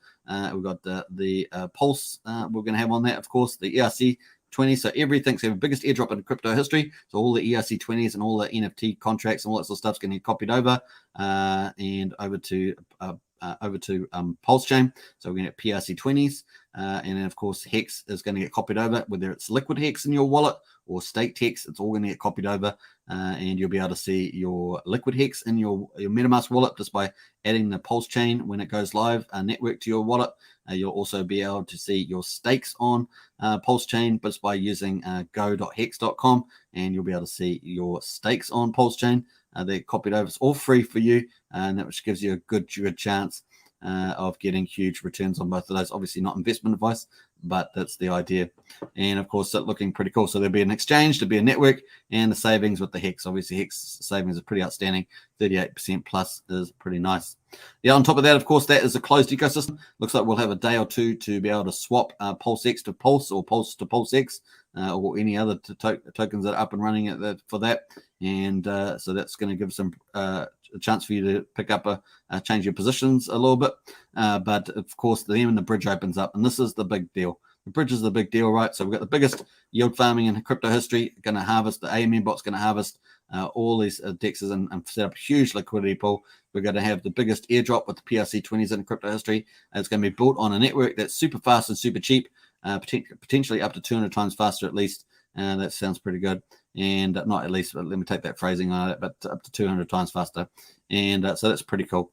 We've got the Pulse we're going to have on that, of course, the ERC 20. So everything's the biggest airdrop in crypto history. So all the ERC 20s and all the NFT contracts and all that sort of stuff's going to get copied over and over to Pulsechain. So we're going to get PRC 20s. And then, of course, Hex is going to get copied over, whether it's liquid Hex in your wallet or staked Hex. It's all going to get copied over. And you'll be able to see your liquid Hex in your MetaMask wallet just by adding the Pulsechain when it goes live network to your wallet. You'll also be able to see your stakes on Pulsechain just by using go.hex.com, and you'll be able to see your stakes on Pulsechain. They're copied over. It's all free for you, and that which gives you a good chance of getting huge returns on both of those. Obviously not investment advice, but that's the idea. And of course, it's looking pretty cool. So there'll be an exchange, there'll be a network, and the savings with the Hex. Obviously, Hex savings are pretty outstanding. 38% plus is pretty nice. Yeah, on top of that, of course, that is a closed ecosystem. Looks like we'll have a day or two to be able to swap PulseX to Pulse or Pulse to PulseX or any other tokens that are up and running for that. And so that's going to give some a chance for you to pick up change your positions a little bit. But of course, then the bridge opens up, and this is the big deal. The bridge is the big deal, right? So we've got the biggest yield farming in crypto history. Going to harvest the AMM bot's going to harvest all these dexes and set up a huge liquidity pool. We're going to have the biggest airdrop with the PRC 20s in crypto history. And it's going to be built on a network that's super fast and super cheap, potentially up to 200 times faster at least. That sounds pretty good. And not at least, but let me take that phrasing on it, but up to 200 times faster. And so that's pretty cool.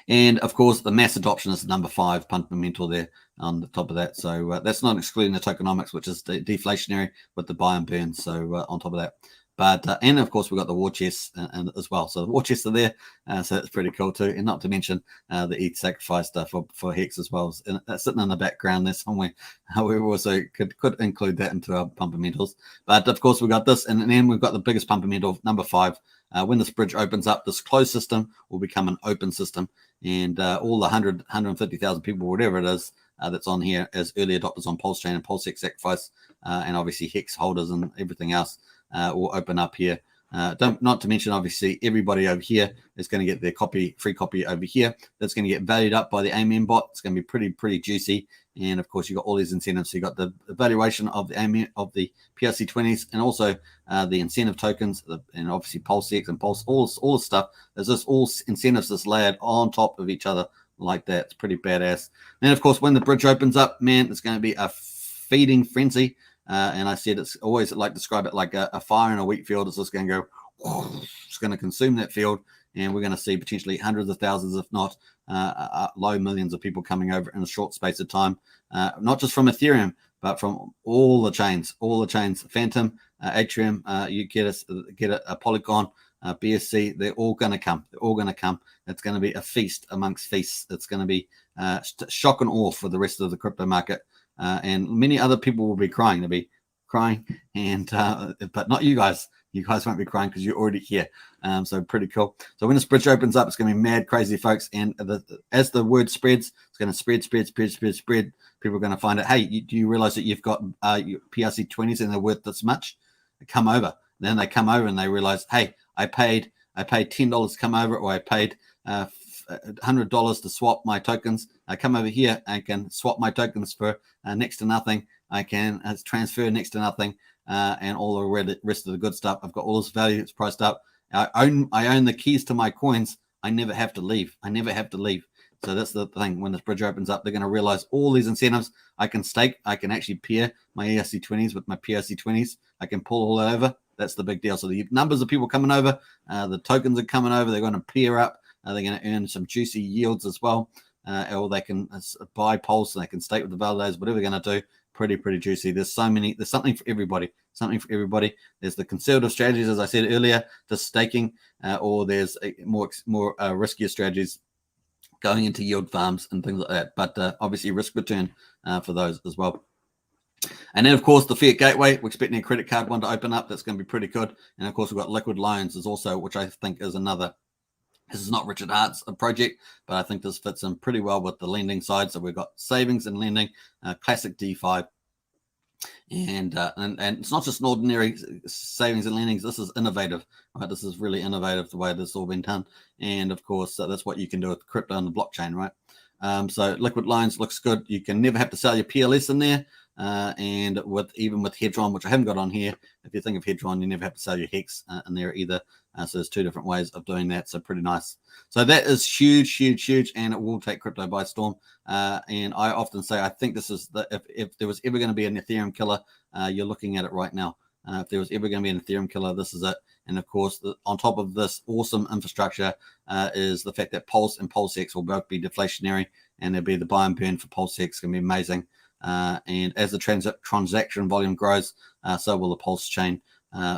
And of course, the mass adoption is number 5 fundamental there on the top of that. So that's not excluding the tokenomics, which is deflationary with the buy and burn. So on top of that. But and of course we've got the war chests as well. So the war chests are there, so that's pretty cool too. And not to mention the ETH sacrifice stuff for Hex as well. And that's sitting in the background there somewhere. We also could include that into our fundamentals. But of course we've got this, and then we've got the biggest fundamental, number 5. When this bridge opens up, this closed system will become an open system, and all the 150,000 people, whatever it is, that's on here as early adopters on Pulsechain and PulseX Sacrifice, and obviously Hex holders and everything else will open up here. Not to mention, obviously, everybody over here is going to get their free copy over here. That's going to get valued up by the Amen bot. It's going to be pretty juicy. And of course, you got all these incentives. So you got the valuation of the Amen of the PRC20s, and also the incentive tokens, and obviously PulseX and Pulse, all the stuff. There's just all incentives that's layered on top of each other like that. It's pretty badass. And of course, when the bridge opens up, man, it's going to be a feeding frenzy. And I said it's always describe it like a fire in a wheat field. It's just going to go, it's going to consume that field, and we're going to see potentially hundreds of thousands, if not low millions of people coming over in a short space of time, not just from Ethereum, but from all the chains, Phantom, Atrium, you get a Polygon, BSC, they're all going to come. It's going to be a feast amongst feasts. It's going to be shock and awe for the rest of the crypto market. And many other people will be crying. They'll be crying, and but not you guys. You guys won't be crying because you're already here. So pretty cool. So when this bridge opens up, it's going to be mad crazy, folks. And as the word spreads, it's going to spread. People are going to find out, hey, do you realize that you've got your PRC20s and they're worth this much? Come over. And then they come over and they realize, hey, I paid $10 to come over, or I paid $100 to swap my tokens. I come over here, I can swap my tokens for next to nothing. I can transfer next to nothing, and all the rest of the good stuff. I've got all this value. It's priced up. I own the keys to my coins. I never have to leave. So that's the thing. When this bridge opens up, they're going to realize all these incentives. I can stake. I can actually pair my ERC20s with my PRC20s. I can pull all that over. That's the big deal. So the numbers of people coming over, the tokens are coming over. They're going to pair up. They're going to earn some juicy yields as well, or they can buy Pulse and they can stake with the validators. Whatever they're going to do, pretty juicy. There's something for everybody. There's the conservative strategies, as I said earlier, just staking, or there's more riskier strategies going into yield farms and things like that. But obviously risk return for those as well. And then, of course, the fiat gateway, we're expecting a credit card one to open up. That's going to be pretty good. And of course, we've got liquid loans is also, which I think is another. This is not Richard Hart's project, but I think this fits in pretty well with the lending side. So we've got savings and lending, classic DeFi, and it's not just an ordinary savings and lendings. This is innovative, right? This is really innovative the way this has all been done, and of course that's what you can do with crypto and the blockchain, right? So liquid loans looks good. You can never have to sell your PLS in there. And even with Hedron, which I haven't got on here, if you think of Hedron, you never have to sell your Hex in there either. So there's 2 different ways of doing that. So pretty nice. So that is huge, and it will take crypto by storm. And I often say, I think this is if there was ever going to be an Ethereum killer, you're looking at it right now. If there was ever going to be an Ethereum killer, this is it. And of course, on top of this awesome infrastructure is the fact that Pulse and PulseX will both be deflationary, and there'll be the buy and burn for PulseX. It's going to be amazing. And as the transaction volume grows, so will the Pulsechain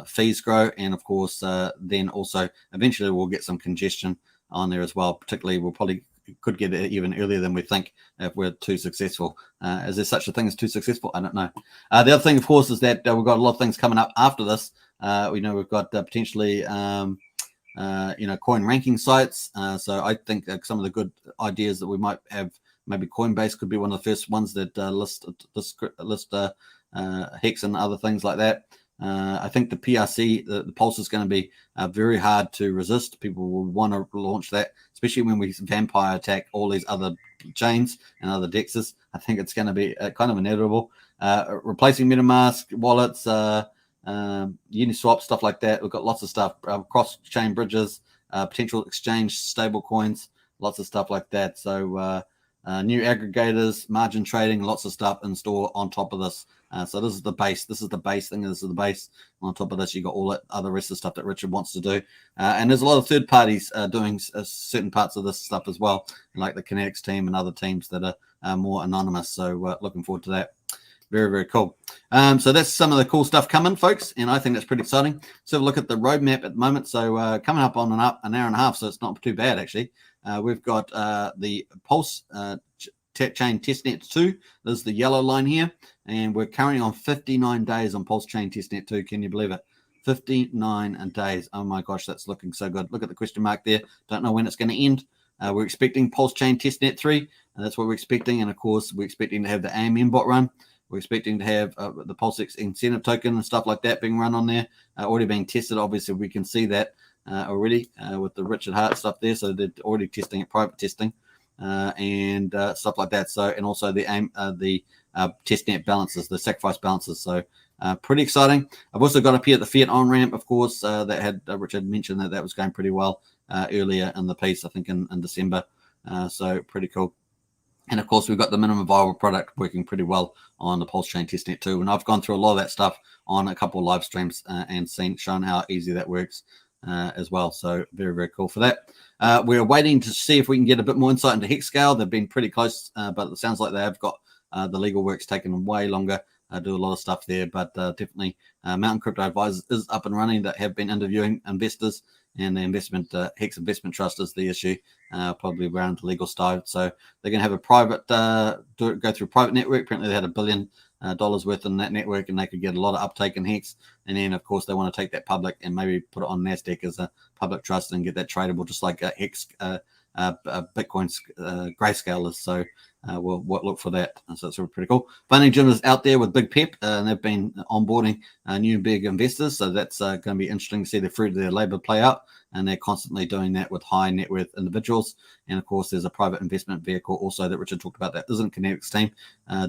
fees grow. And of course, then also eventually we'll get some congestion on there as well. Particularly, we'll probably could get it even earlier than we think if we're too successful. Is there such a thing as too successful? I don't know. The other thing, of course, is that we've got a lot of things coming up after this. We know we've got potentially coin ranking sites. So I think some of the good ideas that we might have. Maybe Coinbase could be one of the first ones that list Hex and other things like that. I think the PRC, the Pulse is going to be very hard to resist. People will want to launch that, especially when we vampire attack all these other chains and other dexes. I think it's going to be kind of inevitable. Replacing MetaMask wallets, Uniswap, stuff like that. We've got lots of stuff, cross-chain bridges, potential exchange stable coins, lots of stuff like that. So new aggregators, margin trading, lots of stuff in store on top of this. So this is the base. This is the base thing. This is the base. On top of this, you got all that other rest of the stuff that Richard wants to do. And there's a lot of third parties doing certain parts of this stuff as well, like the Kinetics team and other teams that are more anonymous. So looking forward to that. Very, very cool. So that's some of the cool stuff coming, folks, and I think that's pretty exciting. So have a look at the roadmap at the moment. So coming up on an hour and a half, so it's not too bad actually. We've got the Pulse Chain Testnet 2. This is the yellow line here, and we're currently on 59 days on Pulsechain Testnet 2. Can you believe it? 59 days. Oh my gosh, that's looking so good. Look at the question mark there. Don't know when it's going to end. We're expecting Pulsechain Testnet 3, and that's what we're expecting. And of course, we're expecting to have the AMM bot run. We're expecting to have the PulseX incentive token and stuff like that being run on there, already being tested. Obviously, we can see that already with the Richard Hart stuff there. So they're already testing it, private testing. And stuff like that. So, and also the testnet balances, the sacrifice balances. So, pretty exciting. I've also got up here at the Fiat on ramp, of course, that had Richard mentioned that was going pretty well earlier in the piece, I think in December. So, pretty cool. And of course, we've got the minimum viable product working pretty well on the Pulsechain Testnet too. And I've gone through a lot of that stuff on a couple of live streams and shown how easy that works as well. So very, very cool for that. We're waiting to see if we can get a bit more insight into Hex Scale. They've been pretty close, but it sounds like they have got the legal work's taken way longer. Do a lot of stuff there, but definitely Mountain Crypto Advisors is up and running. That have been interviewing investors, and the investment Hex Investment Trust is the issue, probably around the legal style. So they're going to have a private go through private network. Apparently they had $1 billion worth in that network, and they could get a lot of uptake in Hex. And then of course they want to take that public and maybe put it on NASDAQ as a public trust and get that tradable, just like Hex Bitcoin's Grayscale is. So we'll look for that. So it's pretty cool. Funding Gym is out there with Big Pep, and they've been onboarding new big investors. So that's going to be interesting to see the fruit of their labor play out. And they're constantly doing that with high net worth individuals. And of course, there's a private investment vehicle also that Richard talked about that isn't Kinetic's team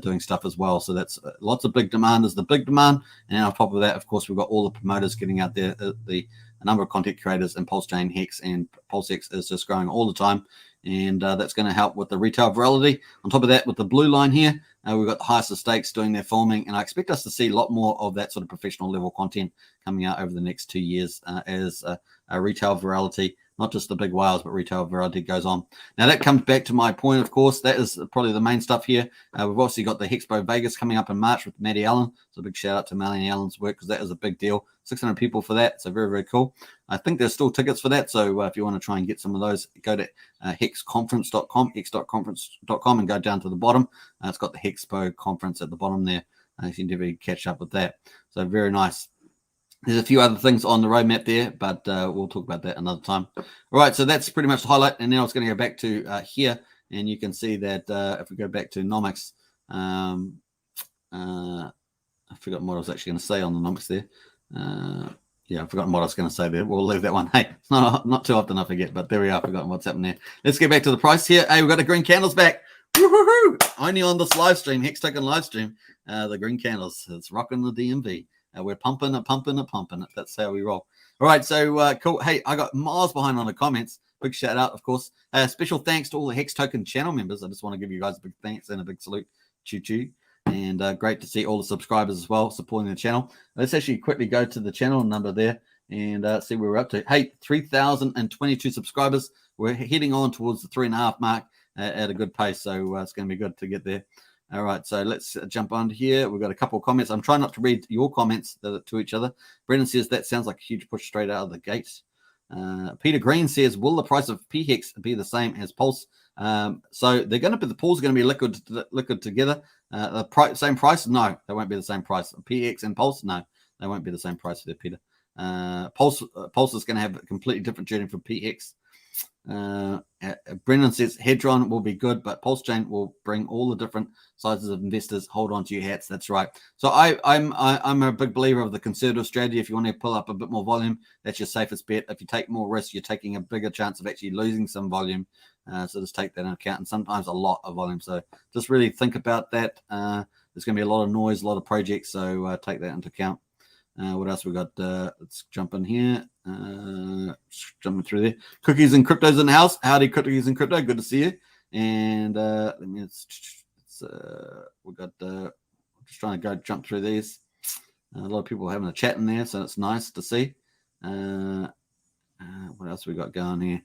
doing stuff as well. So that's lots of big demand is the big demand. And on top of that, of course, we've got all the promoters getting out there. The number of content creators in Pulsechain, Hex, and PulseX is just growing all the time. And that's going to help with the retail virality. On top of that, with the blue line here, we've got the highest of stakes doing their forming. And I expect us to see a lot more of that sort of professional level content coming out over the next 2 years as retail virality, not just the big whales, but retail virality goes on. Now, that comes back to my point, of course. That is probably the main stuff here. We've obviously got the Hexpo Vegas coming up in March with Maddie Allen. So a big shout out to Maddie Allen's work, because that is a big deal. 600 people for that. So very, very cool. I think there's still tickets for that. So if you want to try and get some of those, go to hexconference.com, hex.conference.com, and go down to the bottom. It's got the Hexpo conference at the bottom there. You can definitely catch up with that. So very nice. There's a few other things on the roadmap there, but we'll talk about that another time. All right, so that's pretty much the highlight. And now I was going to go back to here, and you can see that if we go back to Nomics, I forgot what I was actually going to say on the Nomics there. Yeah, I've forgotten what I was going to say there. We'll leave that one. Hey, it's not too often I forget, but there we are. I've forgotten what's happened there. Let's get back to the price here. Hey, we've got the green candles back. Woo-hoo-hoo! Only on this live stream, Hex Token live stream, the green candles. It's rocking the DMV. We're pumping it. That's how we roll. All right, so cool. Hey, I got miles behind on the comments. Big shout out, of course. Special thanks to all the Hex Token channel members. I just want to give you guys a big thanks and a big salute. Choo-choo. And great to see all the subscribers as well supporting the channel. Let's actually quickly go to the channel number there and see where we're up to. Hey, 3,022 subscribers. We're heading on towards the 3.5 mark at a good pace. So it's going to be good to get there. All right, so let's jump on here. We've got a couple of comments. I'm trying not to read your comments to each other. Brendan says, that sounds like a huge push straight out of the gate. Peter Green says, will the price of PHEX be the same as Pulse? So they're going to be, the pools are going to be liquid together. Same price? No, they won't be the same price. PX and Pulse? No, they won't be the same price there, Peter. Pulse is going to have a completely different journey from PX. Brendan says Hedron will be good, but Pulsechain will bring all the different sizes of investors. Hold on to your hats. That's right. So I'm a big believer of the conservative strategy. If you want to pull up a bit more volume, that's your safest bet. If you take more risk, you're taking a bigger chance of actually losing some volume. So just take that into account, and sometimes a lot of volume. So just really think about that. There's going to be a lot of noise, a lot of projects. So take that into account. What else we got? Let's jump in here. Jumping through there. Cookies and Cryptos in the house. Howdy, Cookies and Crypto. Good to see you. And we got. Just trying to jump through these. A lot of people having a chat in there, so it's nice to see. What else we got going here?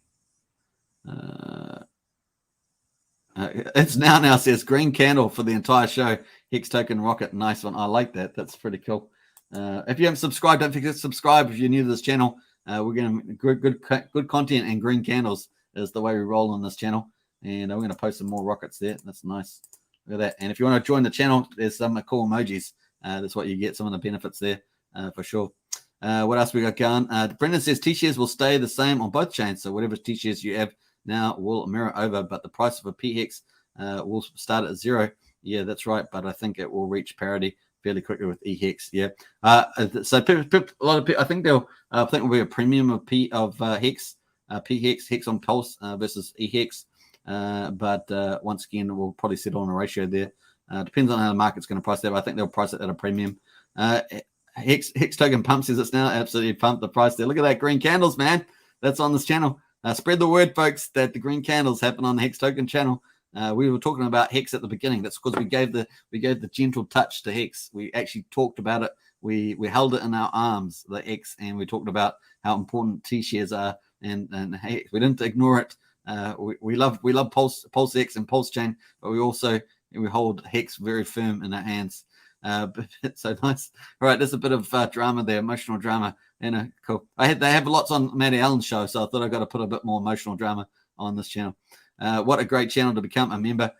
It's now says green candle for the entire show. Hex token rocket. Nice one. I like that. That's pretty cool. If you haven't subscribed, don't forget to subscribe if you're new to this channel. We're getting good content, and green candles is the way we roll on this channel. And we're going to post some more rockets there. That's nice. Look at that. And if you want to join the channel, there's some cool emojis. That's what you get, some of the benefits there for sure. What else we got going? Brendan says T-shares will stay the same on both chains. So whatever T-shares you have now will mirror over, but the price of a PHEX will start at 0. Yeah, that's right. But I think it will reach parity fairly quickly with EHEX. Yeah. So a lot of people, I think there'll be a premium of Hex, PHEX, Hex on Pulse versus EHEX. But once again, we'll probably settle on a ratio there. Depends on how the market's going to price that. But I think they'll price it at a premium. Hex token pump says it's now absolutely pumped the price there. Look at that green candles, man. That's on this channel. Spread the word, folks, that the green candles happen on the Hex token channel. We were talking about Hex at the beginning. That's because we gave the gentle touch to Hex. We actually talked about it. We held it in our arms, the X, and we talked about how important T-shares are. And Hex, we didn't ignore it. We love PulseX and Pulsechain, but we hold Hex very firm in our hands. It's so nice. All right, there's a bit of drama there, emotional drama. Cool. They have lots on Matty Allen's show, so I thought I got to put a bit more emotional drama on this channel. What a great channel to become a member.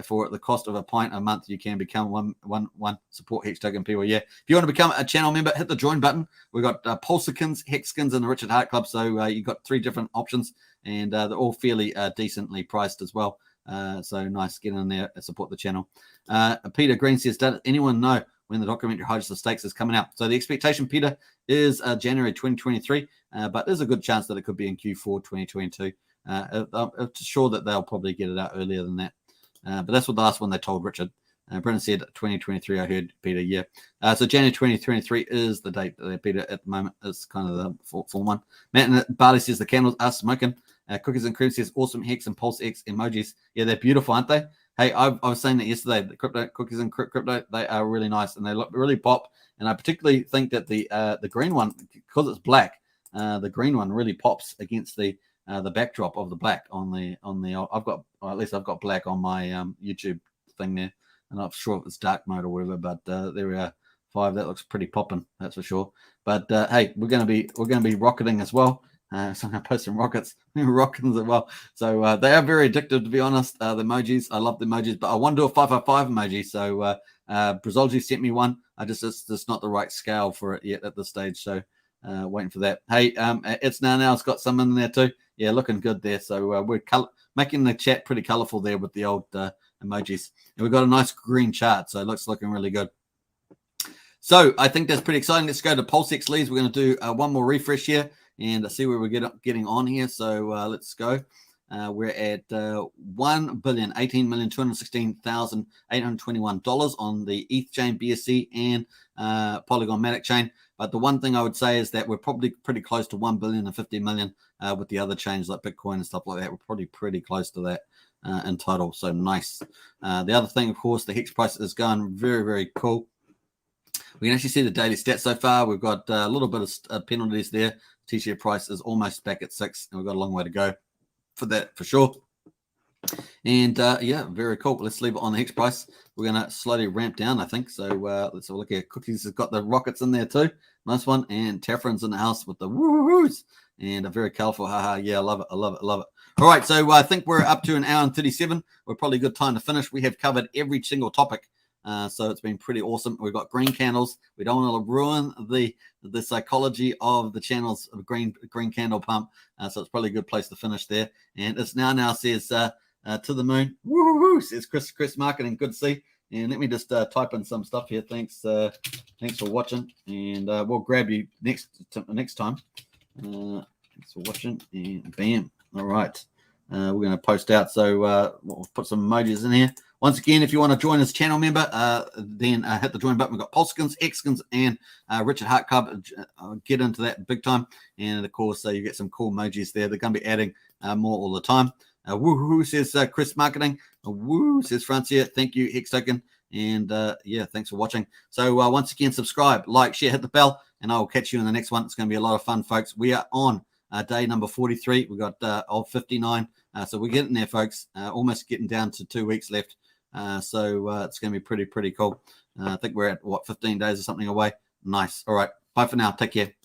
For the cost of a pint a month, you can become one support Hex token people. Yeah, if you want to become a channel member, hit the join button. We've got Pulsechins, Hexkins, and the Richard Hart Club. So you've got 3 different options, and they're all fairly decently priced as well. So nice, get in there and support the channel. Peter Green says, does anyone know when the documentary Hydrogen the Stakes is coming out? So the expectation, Peter, is January 2023, but there's a good chance that it could be in Q4 2022. I'm sure that they'll probably get it out earlier than that. But that's what the last one they told Richard. Brendan said 2023, I heard, Peter, yeah. So January 2023 is the date that Peter at the moment is kind of the full one. Matt and Barley says the candles are smoking. Cookies and Cream says awesome Hex and PulseX emojis. Yeah, they're beautiful, aren't they? Hey, I was saying that yesterday. The cookies and crypto, they are really nice and they look really pop. And I particularly think that the green one, because it's black, the green one really pops against the backdrop of the black on the. I've got, or at least I've got black on my YouTube thing there. I'm not sure if it's dark mode or whatever, but there we are. 5. That looks pretty popping, that's for sure. But hey, we're gonna be rocketing as well. So I'm gonna post some rockets as well. So they are very addictive, to be honest. The emojis, I love the emojis, but I want to do a 555 emoji. So Brazology sent me one. It's just not the right scale for it yet at this stage. So waiting for that. Hey, it's now it's got some in there too. Yeah, looking good there. So we're making the chat pretty colorful there with the old emojis. And we've got a nice green chart, so it looking really good. So I think that's pretty exciting. Let's go to PulseX leads. We're going to do one more refresh here and see where we're getting on here. So let's go. We're at $1,018,216,821 on the ETH chain, BSC, and Polygon Matic chain. But the one thing I would say is that we're probably pretty close to 1 billion and 50 million with the other chains like Bitcoin and stuff like that. We're probably pretty close to that in total. So nice. The other thing, of course, the Hex price is going very, very cool. We can actually see the daily stats so far. We've got a little bit of penalties there. T-share price is almost back at 6, and we've got a long way to go for that for sure. And yeah, very cool. Let's leave it on the Hex price. We're going to slowly ramp down, I think. So let's have a look at Cookies. Has got the rockets in there too. Nice one. And Taffrin's in the house with the woo-hoos. And a very colorful. Haha. Yeah, I love it. I love it. I love it. All right. So I think we're up to an hour and 37. We're probably a good time to finish. We have covered every single topic. So it's been pretty awesome. We've got green candles. We don't want to ruin the psychology of the channel's green candle pump. So it's probably a good place to finish there. And it's now says to the moon. Woo-hoo, says Chris Marketing. Good to see. And let me just type in some stuff here. Thanks for watching. And we'll grab you next time. Thanks for watching. And bam. All right. We're going to post out. So we'll put some emojis in here. Once again, if you want to join as channel member, then hit the join button. We've got Pulsechins, Hexkins, and Richard Hart Club. Get into that big time. And, of course, you get some cool emojis there. They're going to be adding more all the time. Woohoo, says Chris Marketing. Woo, says Francia. Thank you, Hex Token. And, yeah, thanks for watching. So, once again, subscribe, like, share, hit the bell, and I will catch you in the next one. It's going to be a lot of fun, folks. We are on day number 43. We got of 59. So we're getting there, folks. Almost getting down to 2 weeks left. So it's going to be pretty cool. I think we're at, what, 15 days or something away. Nice. All right. Bye for now. Take care.